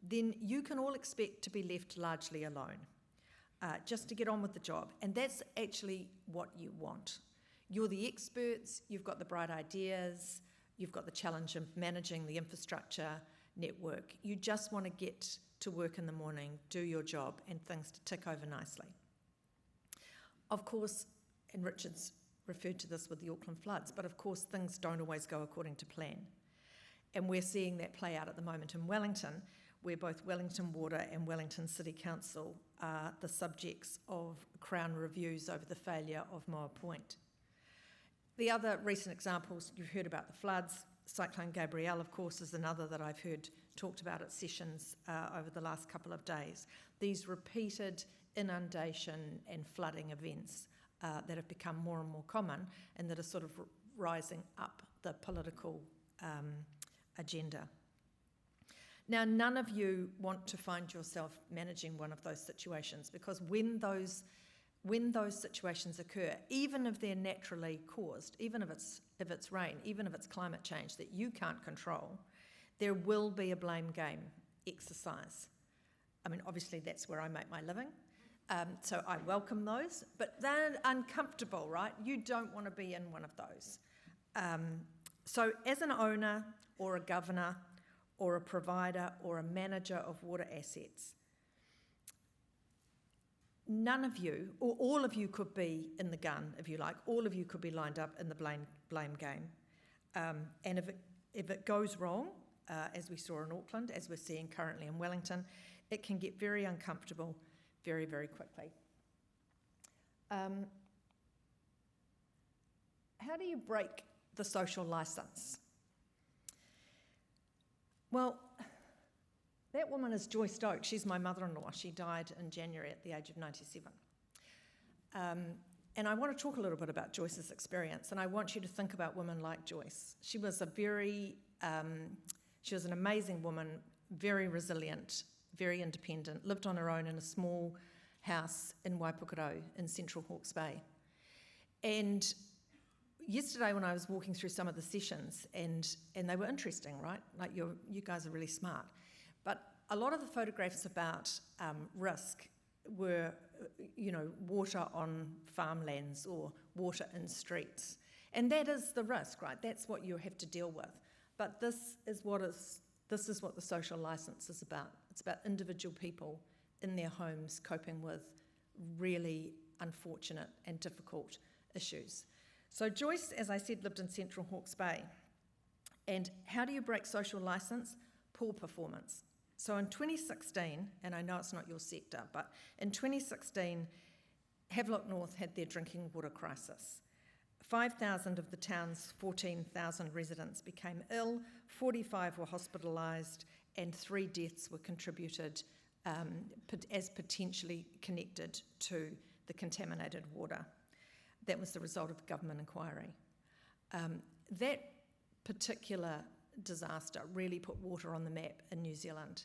then you can all expect to be left largely alone, just to get on with the job. And that's actually what you want. You're the experts, you've got the bright ideas, you've got the challenge of managing the infrastructure network. You just want to get to work in the morning, do your job, and things to tick over nicely. Of course, and Richard's referred to this with the Auckland floods, but of course things don't always go according to plan. And we're seeing that play out at the moment in Wellington, where both Wellington Water and Wellington City Council are the subjects of Crown reviews over the failure of Moa Point. The other recent examples, you've heard about the floods. Cyclone Gabrielle, of course, is another that I've heard talked about at sessions over the last couple of days. These repeated inundation and flooding events that have become more and more common and that are sort of rising up the political agenda. Now, none of you want to find yourself managing one of those situations, because when those situations occur, even if they're naturally caused, even if it's rain, even if it's climate change that you can't control, there will be a blame game exercise. I mean, obviously that's where I make my living, so I welcome those, but they're uncomfortable, right? You don't want to be in one of those. So as an owner or a governor or a provider or a manager of water assets, none of you, or all of you could be in the gun, if you like. All of you could be lined up in the blame game. And if it goes wrong, as we saw in Auckland, as we're seeing currently in Wellington, it can get very uncomfortable very, very quickly. How do you break the social licence? Well, that woman is Joy Stokes. She's my mother-in-law. She died in January at the age of 97. And I want to talk a little bit about Joyce's experience, and I want you to think about women like Joyce. She was she was an amazing woman, very resilient, very independent, lived on her own in a small house in Waipukurau in central Hawke's Bay. And yesterday when I was walking through some of the sessions, and they were interesting, right? Like you guys are really smart. But a lot of the photographs about risk were, water on farmlands or water in streets. And that is the risk, right? That's what you have to deal with. But this is what the social licence is about. It's about individual people in their homes coping with really unfortunate and difficult issues. So Joyce, as I said, lived in central Hawke's Bay. And how do you break social licence? Poor performance. So in 2016, and I know it's not your sector, but in 2016, Havelock North had their drinking water crisis. 5,000 of the town's 14,000 residents became ill, 45 were hospitalised, and 3 deaths were contributed as potentially connected to the contaminated water. That was the result of a government inquiry. That particular disaster really put water on the map in New Zealand.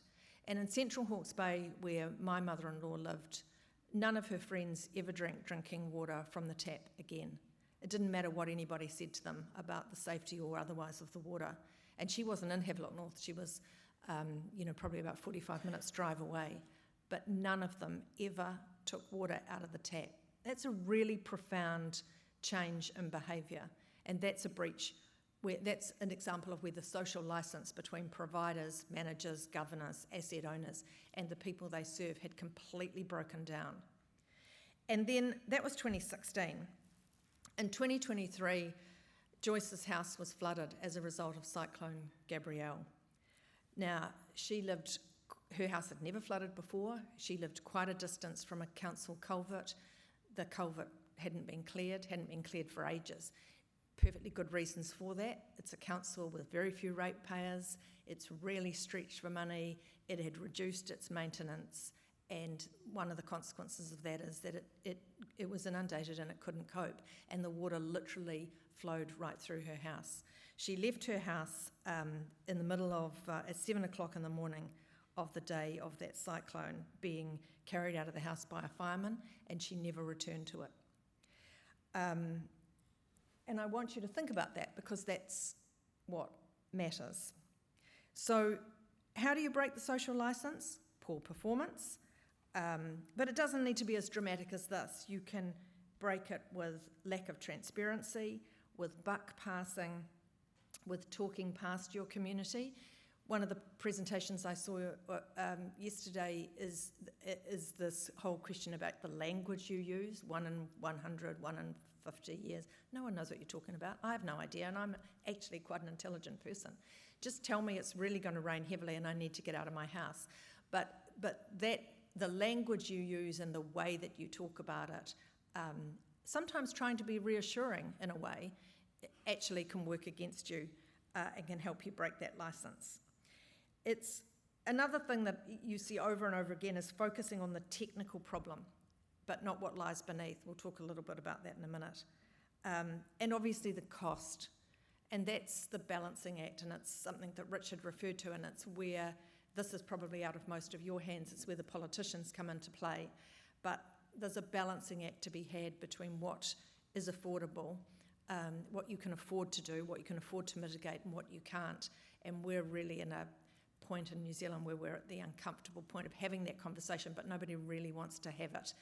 And in central Hawke's Bay, where my mother-in-law lived, none of her friends ever drank drinking water from the tap again. It didn't matter what anybody said to them about the safety or otherwise of the water. And she wasn't in Havelock North. She was, probably about 45 minutes drive away. But none of them ever took water out of the tap. That's a really profound change in behaviour, and that's a breach. That's an example of where the social licence between providers, managers, governors, asset owners, and the people they serve had completely broken down. And then that was 2016. In 2023, Joyce's house was flooded as a result of Cyclone Gabrielle. Now, her house had never flooded before. She lived quite a distance from a council culvert. The culvert hadn't been cleared for ages. Perfectly good reasons for that. It's a council with very few ratepayers. It's really stretched for money. It had reduced its maintenance, and one of the consequences of that is that it was inundated and it couldn't cope, and the water literally flowed right through her house. She left her house in the middle of, at 7 o'clock in the morning of the day of that cyclone, being carried out of the house by a fireman, and she never returned to it. And I want you to think about that, because that's what matters. So how do you break the social licence? Poor performance. But it doesn't need to be as dramatic as this. You can break it with lack of transparency, with buck passing, with talking past your community. One of the presentations I saw yesterday is this whole question about the language you use, 1 in 100, 1 in 50 years. No one knows what you're talking about. I have no idea, and I'm actually quite an intelligent person. Just tell me it's really going to rain heavily and I need to get out of my house. But that the language you use and the way that you talk about it, sometimes trying to be reassuring in a way, actually can work against you and can help you break that licence. It's another thing that you see over and over again is focusing on the technical problem, but not what lies beneath. We'll talk a little bit about that in a minute. And obviously the cost, and that's the balancing act, and it's something that Richard referred to, and it's where, this is probably out of most of your hands, it's where the politicians come into play, but there's a balancing act to be had between what is affordable, what you can afford to do, what you can afford to mitigate, and what you can't. And we're really in a point in New Zealand where we're at the uncomfortable point of having that conversation, but nobody really wants to have it.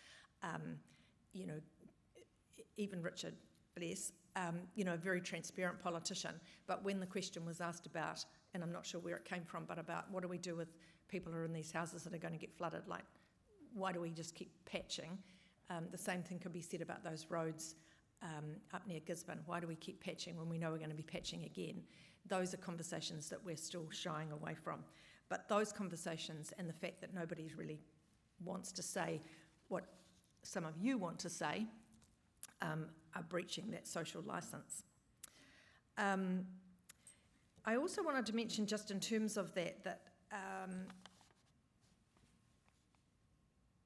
Even Richard, bless, a very transparent politician, but when the question was asked about, and I'm not sure where it came from, but about what do we do with people who are in these houses that are going to get flooded, like why do we just keep patching? The same thing could be said about those roads up near Gisborne. Why do we keep patching when we know we're going to be patching again? Those are conversations that we're still shying away from. But those conversations, and the fact that nobody really wants to say what some of you want to say, are breaching that social licence. I also wanted to mention, just in terms of that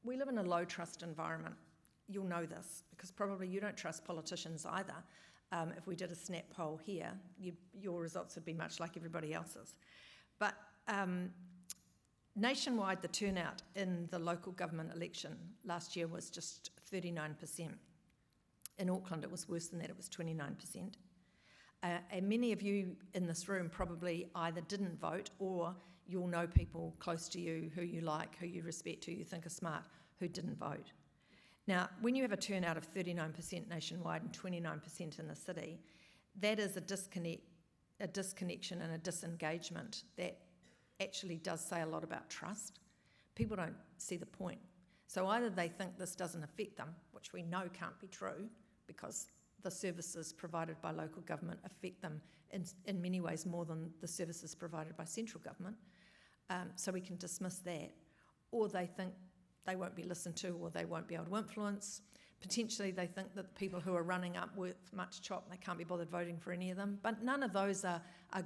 we live in a low trust environment. You'll know this, because probably you don't trust politicians either. If we did a snap poll here, your results would be much like everybody else's. But nationwide, the turnout in the local government election last year was just 39%. In Auckland, it was worse than that, it was 29%. And many of you in this room probably either didn't vote, or you'll know people close to you who you like, who you respect, who you think are smart, who didn't vote. Now, when you have a turnout of 39% nationwide and 29% in the city, that is a disconnection and a disengagement that actually does say a lot about trust. People don't see the point. So either they think this doesn't affect them, which we know can't be true, because the services provided by local government affect them in many ways more than the services provided by central government, so we can dismiss that. Or they think they won't be listened to, or they won't be able to influence. Potentially they think that the people who are running up worth much chop and they can't be bothered voting for any of them. But none of those are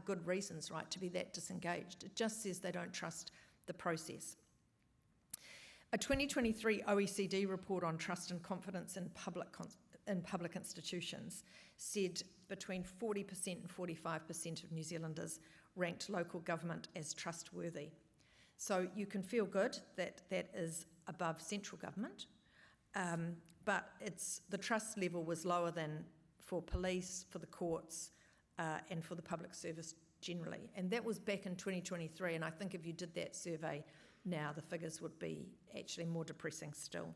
good reasons, right, to be that disengaged. It just says they don't trust the process. A 2023 OECD report on trust and confidence in public institutions said between 40% and 45% of New Zealanders ranked local government as trustworthy. So you can feel good that that is above central government, but the trust level was lower than for police, for the courts, and for the public service generally. And that was back in 2023, and I think if you did that survey now, the figures would be actually more depressing still.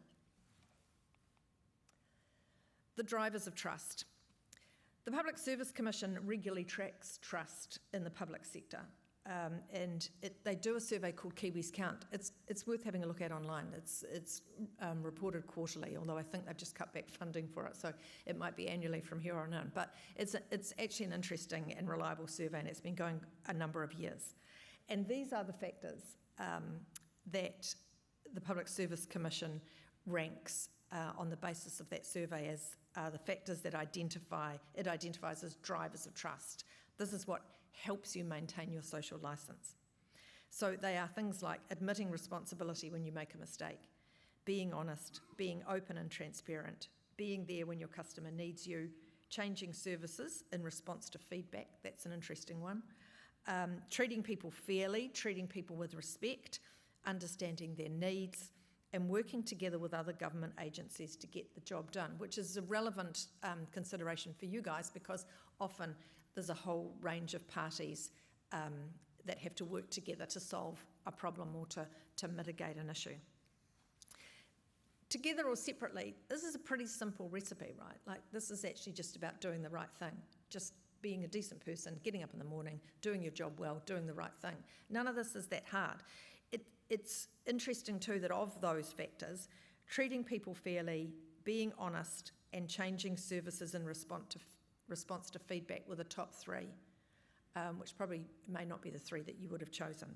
The drivers of trust. The Public Service Commission regularly tracks trust in the public sector, and they do a survey called Kiwis Count. It's worth having a look at online. It's reported quarterly, although I think they've just cut back funding for it, so it might be annually from here on in. But it's actually an interesting and reliable survey, and it's been going a number of years. And these are the factors that the Public Service Commission ranks on the basis of that survey as the factors that it identifies as drivers of trust. This is what helps you maintain your social licence. So they are things like admitting responsibility when you make a mistake, being honest, being open and transparent, being there when your customer needs you, changing services in response to feedback, that's an interesting one, treating people fairly, treating people with respect, understanding their needs, and working together with other government agencies to get the job done, which is a relevant consideration for you guys because often there's a whole range of parties that have to work together to solve a problem or to mitigate an issue. Together or separately, this is a pretty simple recipe, right? Like, this is actually just about doing the right thing, just being a decent person, getting up in the morning, doing your job well, doing the right thing. None of this is that hard. It's interesting too that of those factors, treating people fairly, being honest, and changing services in response to feedback were the top three, which probably may not be the three that you would have chosen.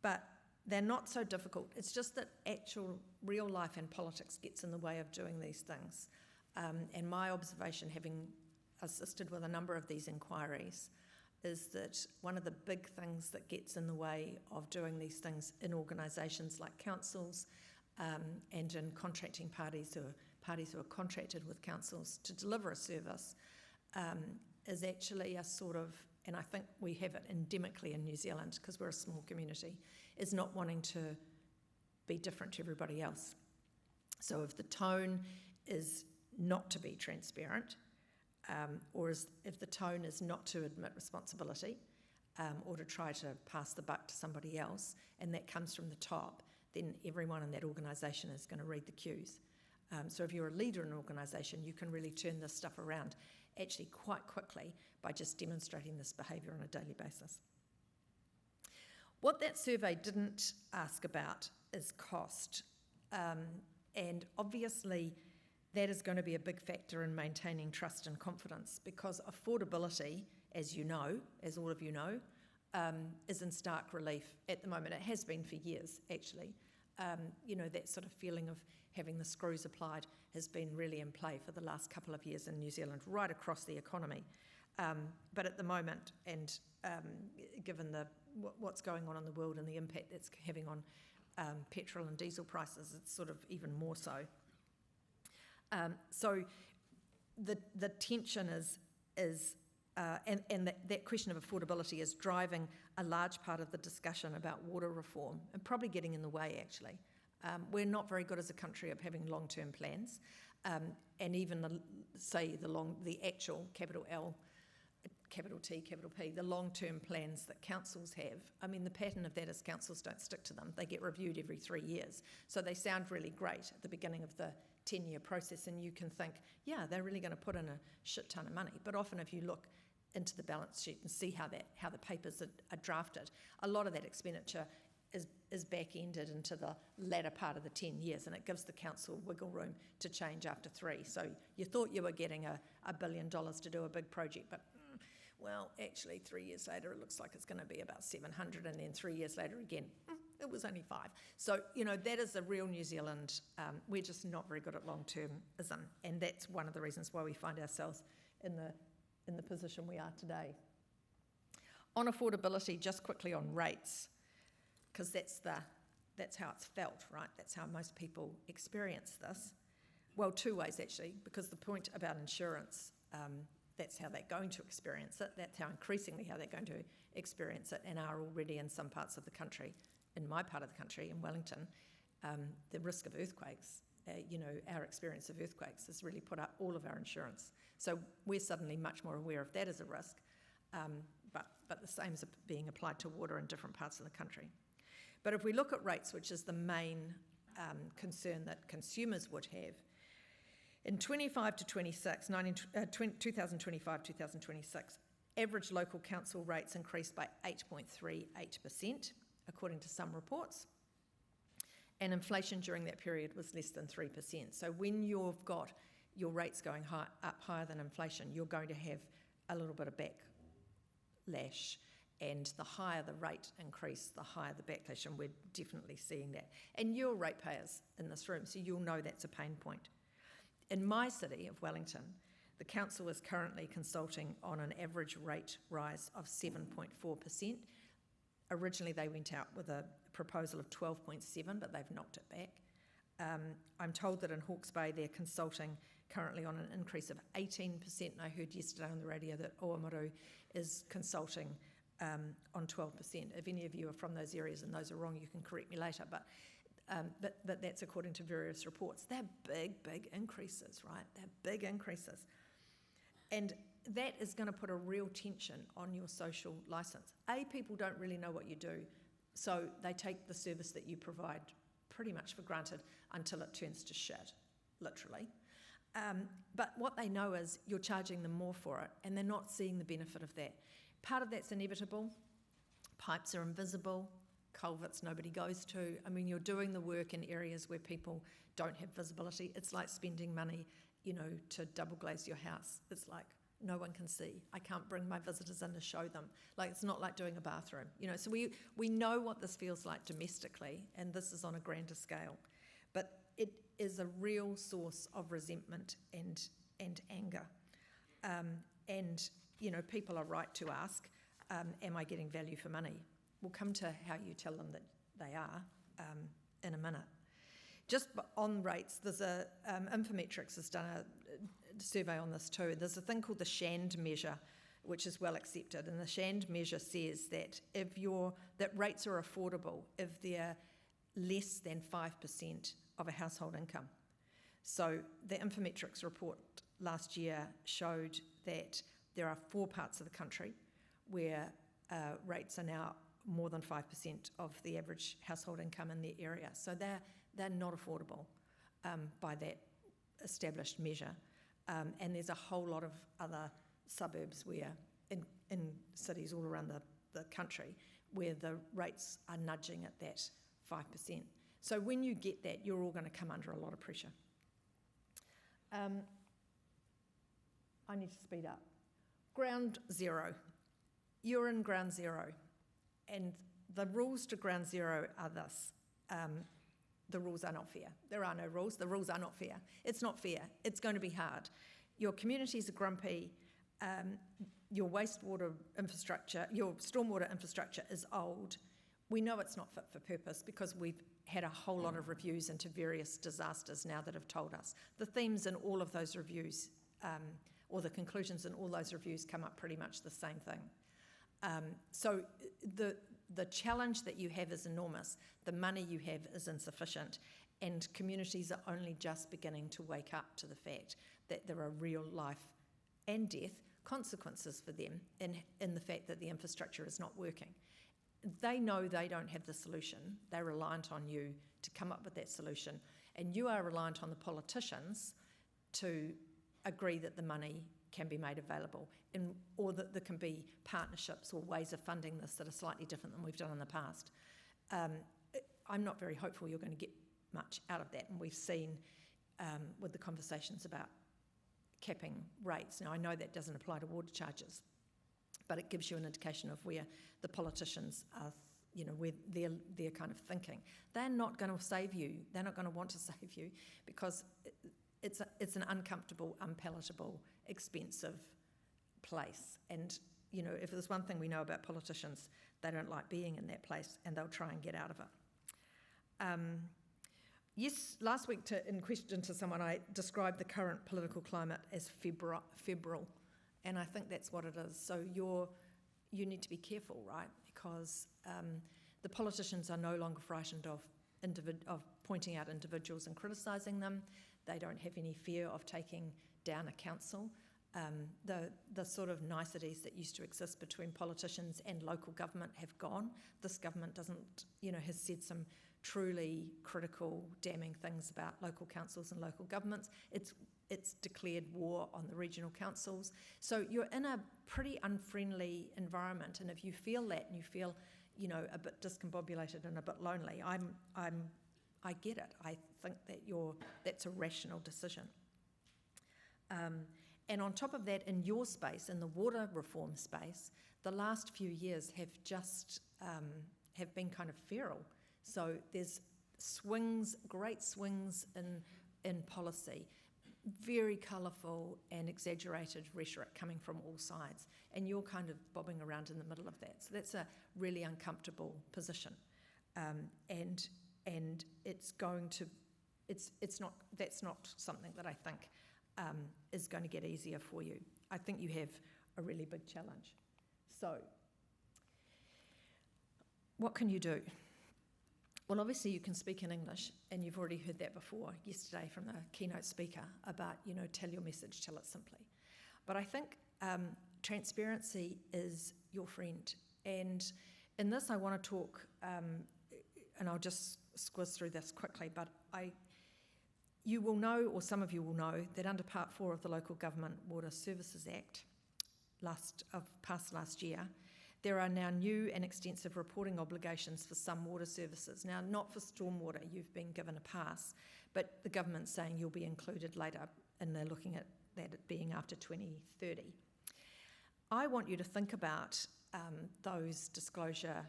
But they're not so difficult. It's just that actual real life and politics gets in the way of doing these things. And my observation, having assisted with a number of these inquiries, is that one of the big things that gets in the way of doing these things in organisations like councils and in contracting parties who are contracted with councils to deliver a service is actually a sort of, and I think we have it endemically in New Zealand because we're a small community, is not wanting to be different to everybody else. So if the tone is not to be transparent, or if the tone is not to admit responsibility or to try to pass the buck to somebody else, and that comes from the top, then everyone in that organisation is going to read the cues. So if you're a leader in an organisation, you can really turn this stuff around actually quite quickly by just demonstrating this behaviour on a daily basis. What that survey didn't ask about is cost, and obviously that is going to be a big factor in maintaining trust and confidence because affordability, as you know, as all of you know, is in stark relief at the moment. It has been for years, actually. That sort of feeling of having the screws applied has been really in play for the last couple of years in New Zealand, right across the economy. But at the moment, and given what's going on in the world and the impact that's having on petrol and diesel prices, it's sort of even more so. So the tension and that question of affordability is driving a large part of the discussion about water reform and probably getting in the way, actually. We're not very good as a country of having long-term plans, and even the actual capital L, capital T, capital P, the long-term plans that councils have. I mean, the pattern of that is councils don't stick to them. They get reviewed every 3 years. So they sound really great at the beginning of the 10-year process, and you can think, yeah, they're really going to put in a shit ton of money. But often if you look into the balance sheet and see how the papers are drafted, a lot of that expenditure is back-ended into the latter part of the 10 years, and it gives the council wiggle room to change after 3. So you thought you were getting $1 billion to do a big project, but well, actually 3 years later it looks like it's going to be about 700, and then 3 years later again, it was only 5. So, that is a real New Zealand, we're just not very good at long-termism, and that's one of the reasons why we find ourselves in the position we are today. On affordability, just quickly on rates, because that's how it's felt, right? That's how most people experience this. Well, 2 ways actually, because the point about insurance, that's how they're going to experience it. That's how increasingly how they're going to experience it, and are already in some parts of the country. In my part of the country, in Wellington, the risk of earthquakes, our experience of earthquakes has really put up all of our insurance. So we're suddenly much more aware of that as a risk, but the same is being applied to water in different parts of the country. But if we look at rates, which is the main concern that consumers would have, In 2025-2026, average local council rates increased by 8.38%, according to some reports, and inflation during that period was less than 3%. So when you've got your rates going up higher than inflation, you're going to have a little bit of backlash, and the higher the rate increase, the higher the backlash, and we're definitely seeing that. And you're ratepayers in this room, so you'll know that's a pain point. In my city of Wellington, the council is currently consulting on an average rate rise of 7.4%. Originally, they went out with a proposal of 12.7, but they've knocked it back. I'm told that in Hawke's Bay, they're consulting currently on an increase of 18%, and I heard yesterday on the radio that Oamaru is consulting on 12%. If any of you are from those areas and those are wrong, you can correct me later, but that's according to various reports. They're big increases, right? They're big increases. And that is going to put a real tension on your social licence. People don't really know what you do, so they take the service that you provide pretty much for granted until it turns to shit, literally. But what they know is you're charging them more for it, and they're not seeing the benefit of that. Part of that's inevitable. Pipes are invisible. Culverts nobody goes to. I mean, you're doing the work in areas where people don't have visibility. It's like spending money, to double glaze your house. It's like no one can see. I can't bring my visitors in to show them. Like, it's not like doing a bathroom, So we know what this feels like domestically, and this is on a grander scale. But it is a real source of resentment and anger. People are right to ask, am I getting value for money? We'll come to how you tell them that they are in a minute. Just on rates, there's Infometrics has done a survey on this too. There's a thing called the Shand measure, which is well accepted, and the Shand measure says that that rates are affordable if they're less than 5% of a household income. So the Infometrics report last year showed that there are 4 parts of the country where rates are now more than 5% of the average household income in their area. So they're not affordable by that established measure. And there's a whole lot of other suburbs where, in cities all around the country, where the rates are nudging at that 5%. So when you get that, you're all going to come under a lot of pressure. I need to speed up. Ground zero. You're in ground zero. And the rules to ground zero are this. The rules are not fair. There are no rules. The rules are not fair. It's not fair. It's going to be hard. Your communities are grumpy. Your wastewater infrastructure, your stormwater infrastructure is old. We know it's not fit for purpose because we've had a whole lot of reviews into various disasters now that have told us. The themes in all of those reviews, or the conclusions in all those reviews, come up pretty much the same thing. So the challenge that you have is enormous. The money you have is insufficient, and communities are only just beginning to wake up to the fact that there are real life and death consequences for them in the fact that the infrastructure is not working. They know they don't have the solution. They're reliant on you to come up with that solution, and you are reliant on the politicians to agree that the money can be made available, or that there can be partnerships or ways of funding this that are slightly different than we've done in the past. I'm not very hopeful you're going to get much out of that, and we've seen with the conversations about capping rates. Now, I know that doesn't apply to water charges, but it gives you an indication of where the politicians are, where they're kind of thinking. They're not going to save you. They're not going to want to save you because it's an uncomfortable, unpalatable, expensive place. And, if there's one thing we know about politicians, they don't like being in that place, and they'll try and get out of it. Yes, last week in question to someone, I described the current political climate as febrile, and I think that's what it is. So you need to be careful, right? Because the politicians are no longer frightened of pointing out individuals and criticising them. They don't have any fear of taking down a council. The sort of niceties that used to exist between politicians and local government have gone. This government doesn't, has said some truly critical, damning things about local councils and local governments. it's declared war on the regional councils. So you're in a pretty unfriendly environment, and if you feel that and you feel, you know, a bit discombobulated and a bit lonely, I get it. I think that that's a rational decision. And on top of that, in your space, in the water reform space, the last few years have just have been kind of feral. So there's great swings in policy, very colourful and exaggerated rhetoric coming from all sides, and you're kind of bobbing around in the middle of that. So that's a really uncomfortable position, and it's going to, that's not something that I think is going to get easier for you. I think you have a really big challenge. So, what can you do? Well, obviously you can speak in English, and you've already heard that before yesterday from the keynote speaker about, you know, tell your message, tell it simply. But I think transparency is your friend. And in this, I want to talk, and I'll just squiz through this quickly, but you will know, or some of you will know, that under Part 4 of the Local Government Water Services Act, passed last year, there are now new and extensive reporting obligations for some water services. Now, not for stormwater, you've been given a pass, but the government's saying you'll be included later, and they're looking at that being after 2030. I want you to think about those disclosure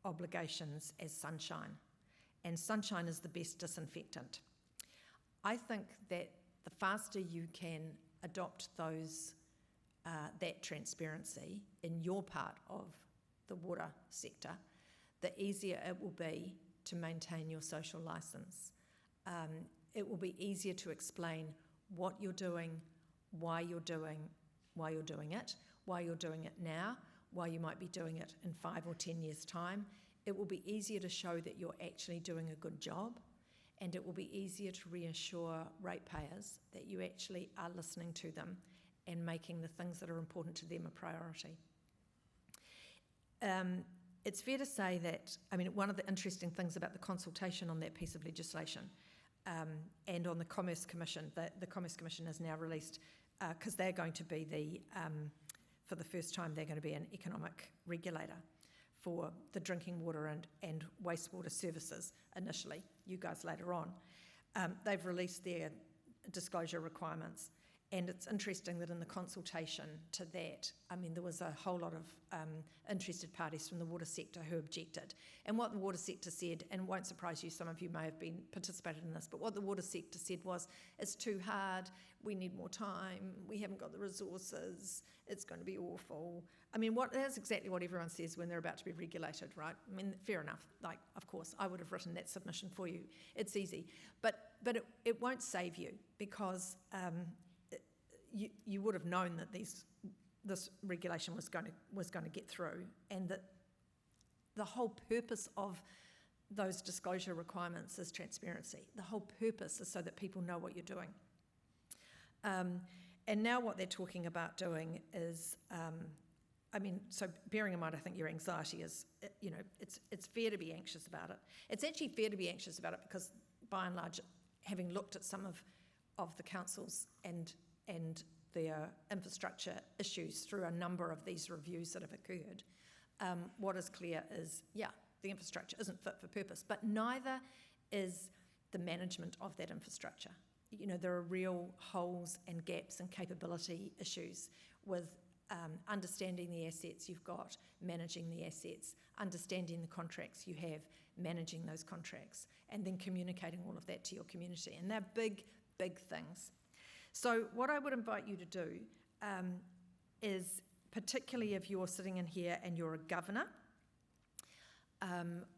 obligations as sunshine, and sunshine is the best disinfectant. I think that the faster you can adopt that transparency in your part of the water sector, the easier it will be to maintain your social licence. It will be easier to explain what you're doing, why you're doing it, why you're doing it now, why you might be doing it in 5 or 10 years' time. It will be easier to show that you're actually doing a good job, and it will be easier to reassure ratepayers that you actually are listening to them and making the things that are important to them a priority. It's fair to say that, I mean, one of the interesting things about the consultation on that piece of legislation and on the Commerce Commission, the Commerce Commission has now released, because they're going to be for the first time, they're going to be an economic regulator for the drinking water and wastewater services initially, you guys later on. They've released their disclosure requirements. And it's interesting that in the consultation to that, I mean, there was a whole lot of interested parties from the water sector who objected. And what the water sector said, and won't surprise you, some of you may have been participated in this, but what the water sector said was, it's too hard, we need more time, we haven't got the resources, it's going to be awful. I mean, that's exactly what everyone says when they're about to be regulated, right? I mean, fair enough. Like, of course, I would have written that submission for you. It's easy. But it won't save you, because you would have known that this regulation was going to get through, and that the whole purpose of those disclosure requirements is transparency. The whole purpose is so that people know what you're doing. And now what they're talking about doing is, I mean, so bearing in mind, I think your anxiety is, you know, it's fair to be anxious about it. It's actually fair to be anxious about it because, by and large, having looked at some of the councils and their infrastructure issues through a number of these reviews that have occurred, what is clear is, yeah, the infrastructure isn't fit for purpose, but neither is the management of that infrastructure. You know, there are real holes and gaps and capability issues with understanding the assets you've got, managing the assets, understanding the contracts you have, managing those contracts, and then communicating all of that to your community. And they're big, big things. So what I would invite you to do is, particularly if you're sitting in here and you're a governor,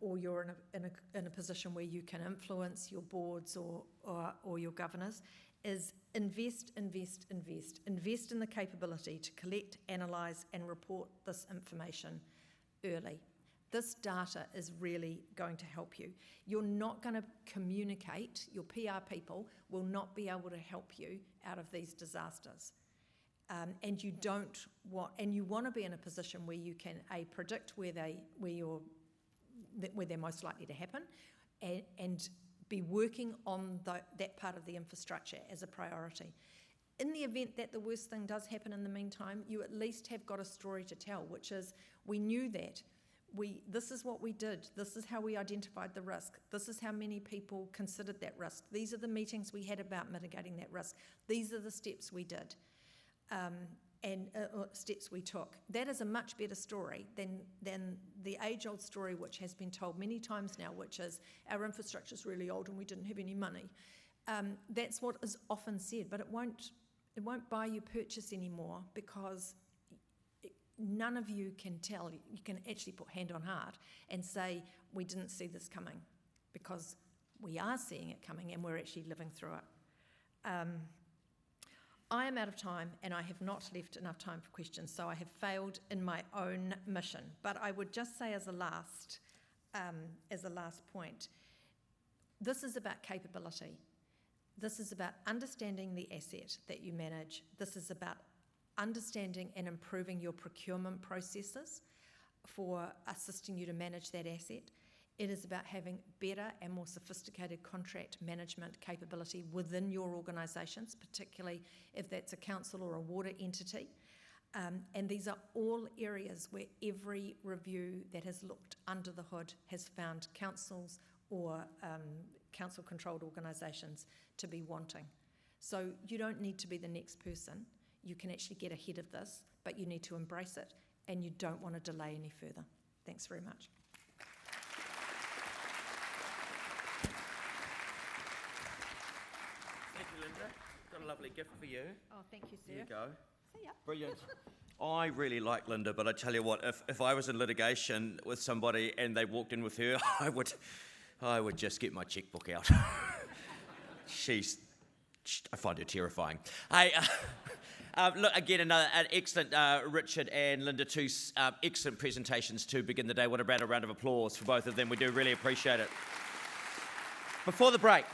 or you're in a position where you can influence your boards or your governors, is invest in the capability to collect, analyse and report this information early. This data is really going to help you. You're not going to communicate, your PR people will not be able to help you out of these disasters. And you want to be in a position where you can predict where they're most likely to happen, and be working on that part of the infrastructure as a priority. In the event that the worst thing does happen in the meantime, you at least have got a story to tell, which is, we knew that. This is what we did. This is how we identified the risk. This is how many people considered that risk. These are the meetings we had about mitigating that risk. These are the steps we did, and steps we took. That is a much better story than the age-old story, which has been told many times now, which is our infrastructure is really old and we didn't have any money. That's what is often said, but it won't buy you purchase anymore, because none of you can tell. You can actually put hand on heart and say, we didn't see this coming, because we are seeing it coming and we're actually living through it. I am out of time and I have not left enough time for questions, so I have failed in my own mission. But I would just say as a last point, this is about capability. This is about understanding the asset that you manage. This is about understanding and improving your procurement processes for assisting you to manage that asset. It is about having better and more sophisticated contract management capability within your organisations, particularly if that's a council or a water entity. And these are all areas where every review that has looked under the hood has found councils or council-controlled organisations to be wanting. So you don't need to be the next person. You can actually get ahead of this, but you need to embrace it, and you don't want to delay any further. Thanks very much. Thank you, Linda. Got a lovely gift for you. Oh, thank you, sir. Here you go. See ya. Brilliant. I really like Linda, but I tell you what, if I was in litigation with somebody and they walked in with her, I would just get my checkbook out. I find her terrifying. Hey, look, again, an excellent, Richard and Linda, two excellent presentations to begin the day. What about a round of applause for both of them? We do really appreciate it. Before the break,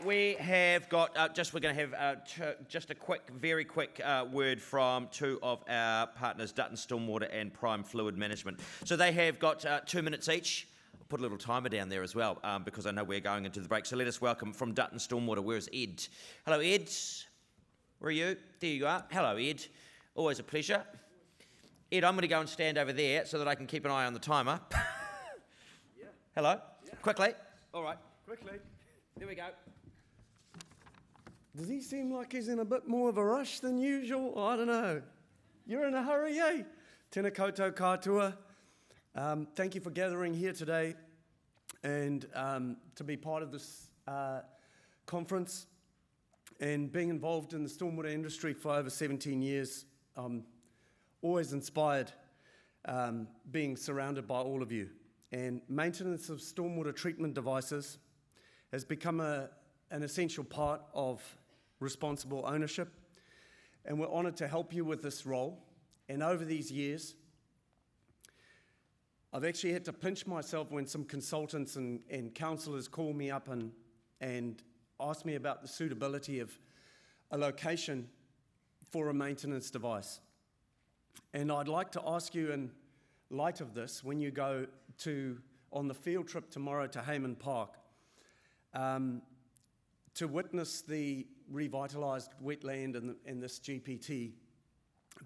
we have got, we're going to have just a very quick word from two of our partners, Dutton Stormwater and Prime Fluid Management. So they have got 2 minutes each. Put a little timer down there as well, because I know we're going into the break. So let us welcome from Dutton Stormwater. Where is Ed? Hello, Ed. Where are you? There you are. Hello, Ed. Always a pleasure. Ed, I'm going to go and stand over there so that I can keep an eye on the timer. Yeah. Hello. Yeah. Quickly. All right. Quickly. There we go. Does he seem like he's in a bit more of a rush than usual? I don't know. You're in a hurry, eh? Tēnā koutou katoa. Thank you for gathering here today and to be part of this conference, and being involved in the stormwater industry for over 17 years. I'm always inspired being surrounded by all of you. And maintenance of stormwater treatment devices has become an essential part of responsible ownership, and we're honoured to help you with this role. And over these years, I've actually had to pinch myself when some consultants and councillors call me up and ask me about the suitability of a location for a maintenance device. And I'd like to ask you, in light of this, when you go on the field trip tomorrow to Hayman Park, to witness the revitalised wetland in this GPT,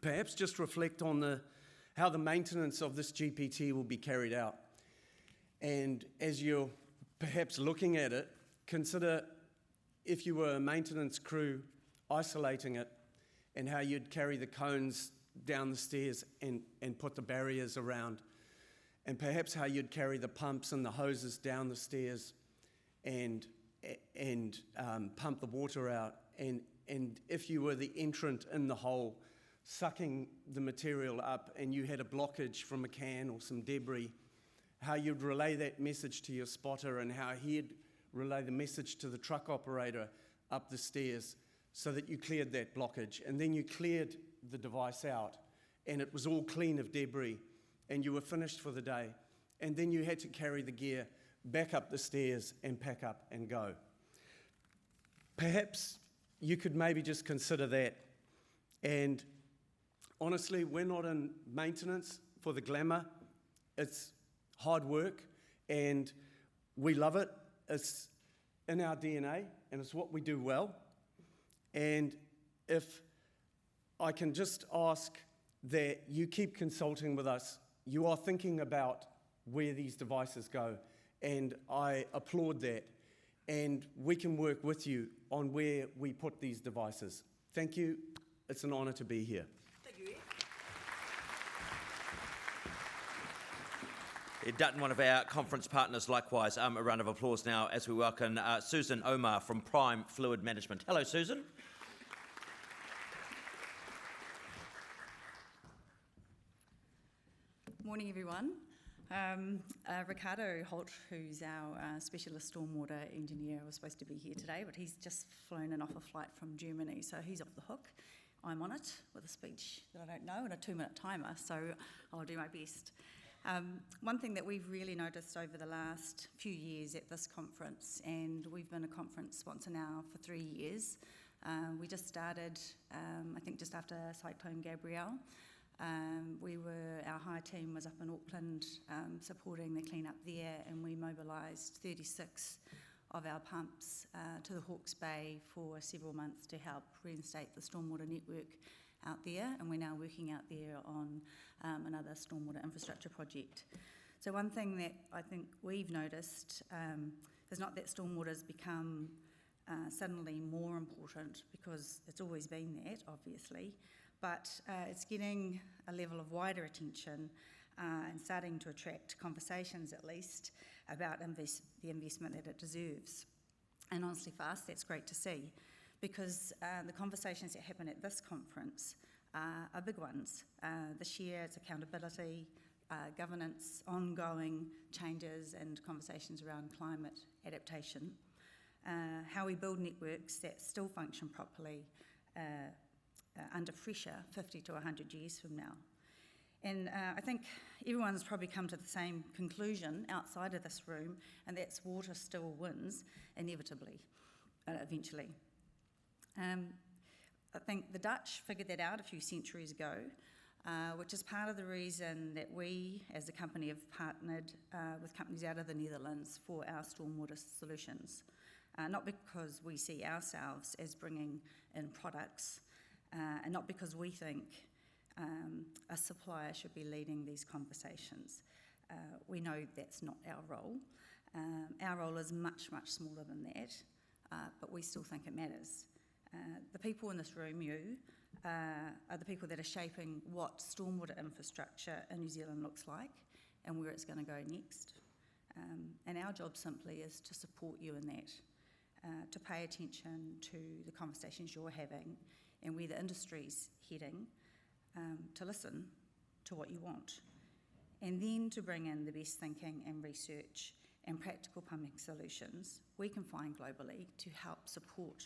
perhaps just reflect on how the maintenance of this GPT will be carried out. And as you're perhaps looking at it, consider, if you were a maintenance crew, isolating it, and how you'd carry the cones down the stairs and put the barriers around, and perhaps how you'd carry the pumps and the hoses down the stairs and pump the water out, and if you were the entrant in the hole, sucking the material up, and you had a blockage from a can or some debris, how you'd relay that message to your spotter, and how he'd relay the message to the truck operator up the stairs so that you cleared that blockage. And then you cleared the device out, and it was all clean of debris, and you were finished for the day. And then you had to carry the gear back up the stairs and pack up and go. Perhaps you could maybe just consider that. And honestly, we're not in maintenance for the glamour. It's hard work, and we love it. It's in our DNA, and it's what we do well. And if I can just ask that you keep consulting with us, you are thinking about where these devices go, and I applaud that. And we can work with you on where we put these devices. Thank you. It's an honour to be here. Thank you, Ed. Dutton, one of our conference partners, likewise. A round of applause now as we welcome Susan Omar from Prime Fluid Management. Hello, Susan. Morning, everyone. Ricardo Holt, who's our specialist stormwater engineer, was supposed to be here today, but he's just flown in off a flight from Germany, so he's off the hook. I'm on it with a speech that I don't know and a 2-minute timer, so I'll do my best. One thing that we've really noticed over the last few years at this conference, and we've been a conference sponsor now for 3 years, we just started, I think just after Cyclone Gabrielle. Our hire team was up in Auckland supporting the clean-up there, and we mobilised 36 of our pumps to the Hawke's Bay for several months to help reinstate the stormwater network out there, and we're now working out there on another stormwater infrastructure project. So one thing that I think we've noticed is not that stormwater's become suddenly more important, because it's always been that, obviously, but it's getting a level of wider attention and starting to attract conversations, at least, about the investment that it deserves. And honestly, for us, that's great to see, because the conversations that happen at this conference are big ones. This year, it's accountability, governance, ongoing changes and conversations around climate adaptation, how we build networks that still function properly under pressure 50 to 100 years from now. And I think everyone's probably come to the same conclusion outside of this room, and that's water still wins, inevitably, eventually. I think the Dutch figured that out a few centuries ago, which is part of the reason that we, as a company, have partnered with companies out of the Netherlands for our stormwater solutions. Not because we see ourselves as bringing in products, and not because we think a supplier should be leading these conversations. We know that's not our role. Our role is much, much smaller than that, but we still think it matters. The people in this room, you, are the people that are shaping what stormwater infrastructure in New Zealand looks like and where it's going to go next. And our job simply is to support you in that, to pay attention to the conversations you're having and where the industry's heading, to listen to what you want, and then to bring in the best thinking and research and practical pumping solutions we can find globally to help support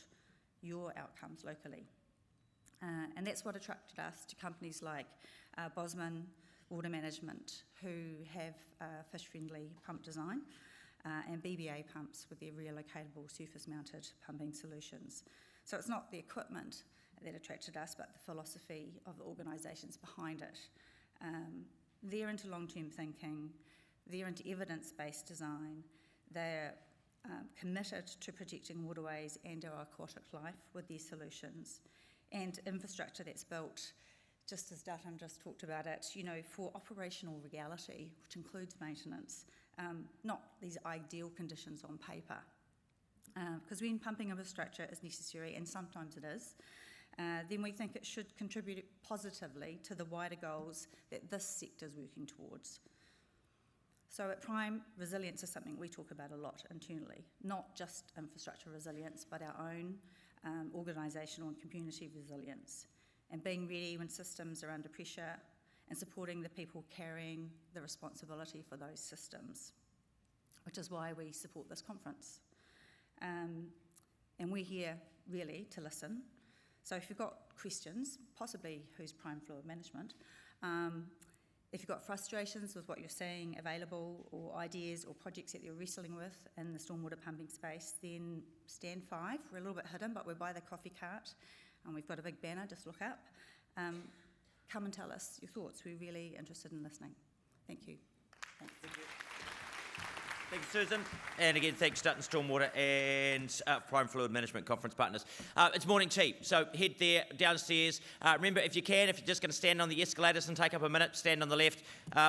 your outcomes locally. And that's what attracted us to companies like Bosman Water Management, who have fish-friendly pump design, and BBA pumps with their relocatable surface-mounted pumping solutions. So it's not the equipment that attracted us, but the philosophy of the organisations behind it. They're into long-term thinking, they're into evidence-based design, they're committed to protecting waterways and our aquatic life with their solutions, and infrastructure that's built, just as Dutton just talked about it, for operational reality, which includes maintenance, not these ideal conditions on paper. Because when pumping infrastructure is necessary, and sometimes it is, then we think it should contribute positively to the wider goals that this sector is working towards. So at Prime, resilience is something we talk about a lot internally, not just infrastructure resilience, but our own organisational and community resilience, and being ready when systems are under pressure and supporting the people carrying the responsibility for those systems, which is why we support this conference. And we're here really to listen. So if you've got questions, possibly who's Prime Fluid Management, if you've got frustrations with what you're seeing available, or ideas or projects that you're wrestling with in the stormwater pumping space, then stand 5. We're a little bit hidden, but we're by the coffee cart, and we've got a big banner, just look up. Come and tell us your thoughts. We're really interested in listening. Thank you. Thanks. Thanks, Susan. And again, thanks, Dutton, Stormwater and Prime Fluid Management Conference Partners. It's morning tea, so head there, downstairs. Remember, if you can, if you're just going to stand on the escalators and take up a minute, stand on the left.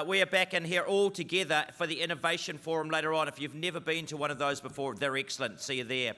We are back in here all together for the Innovation Forum later on. If you've never been to one of those before, they're excellent. See you there.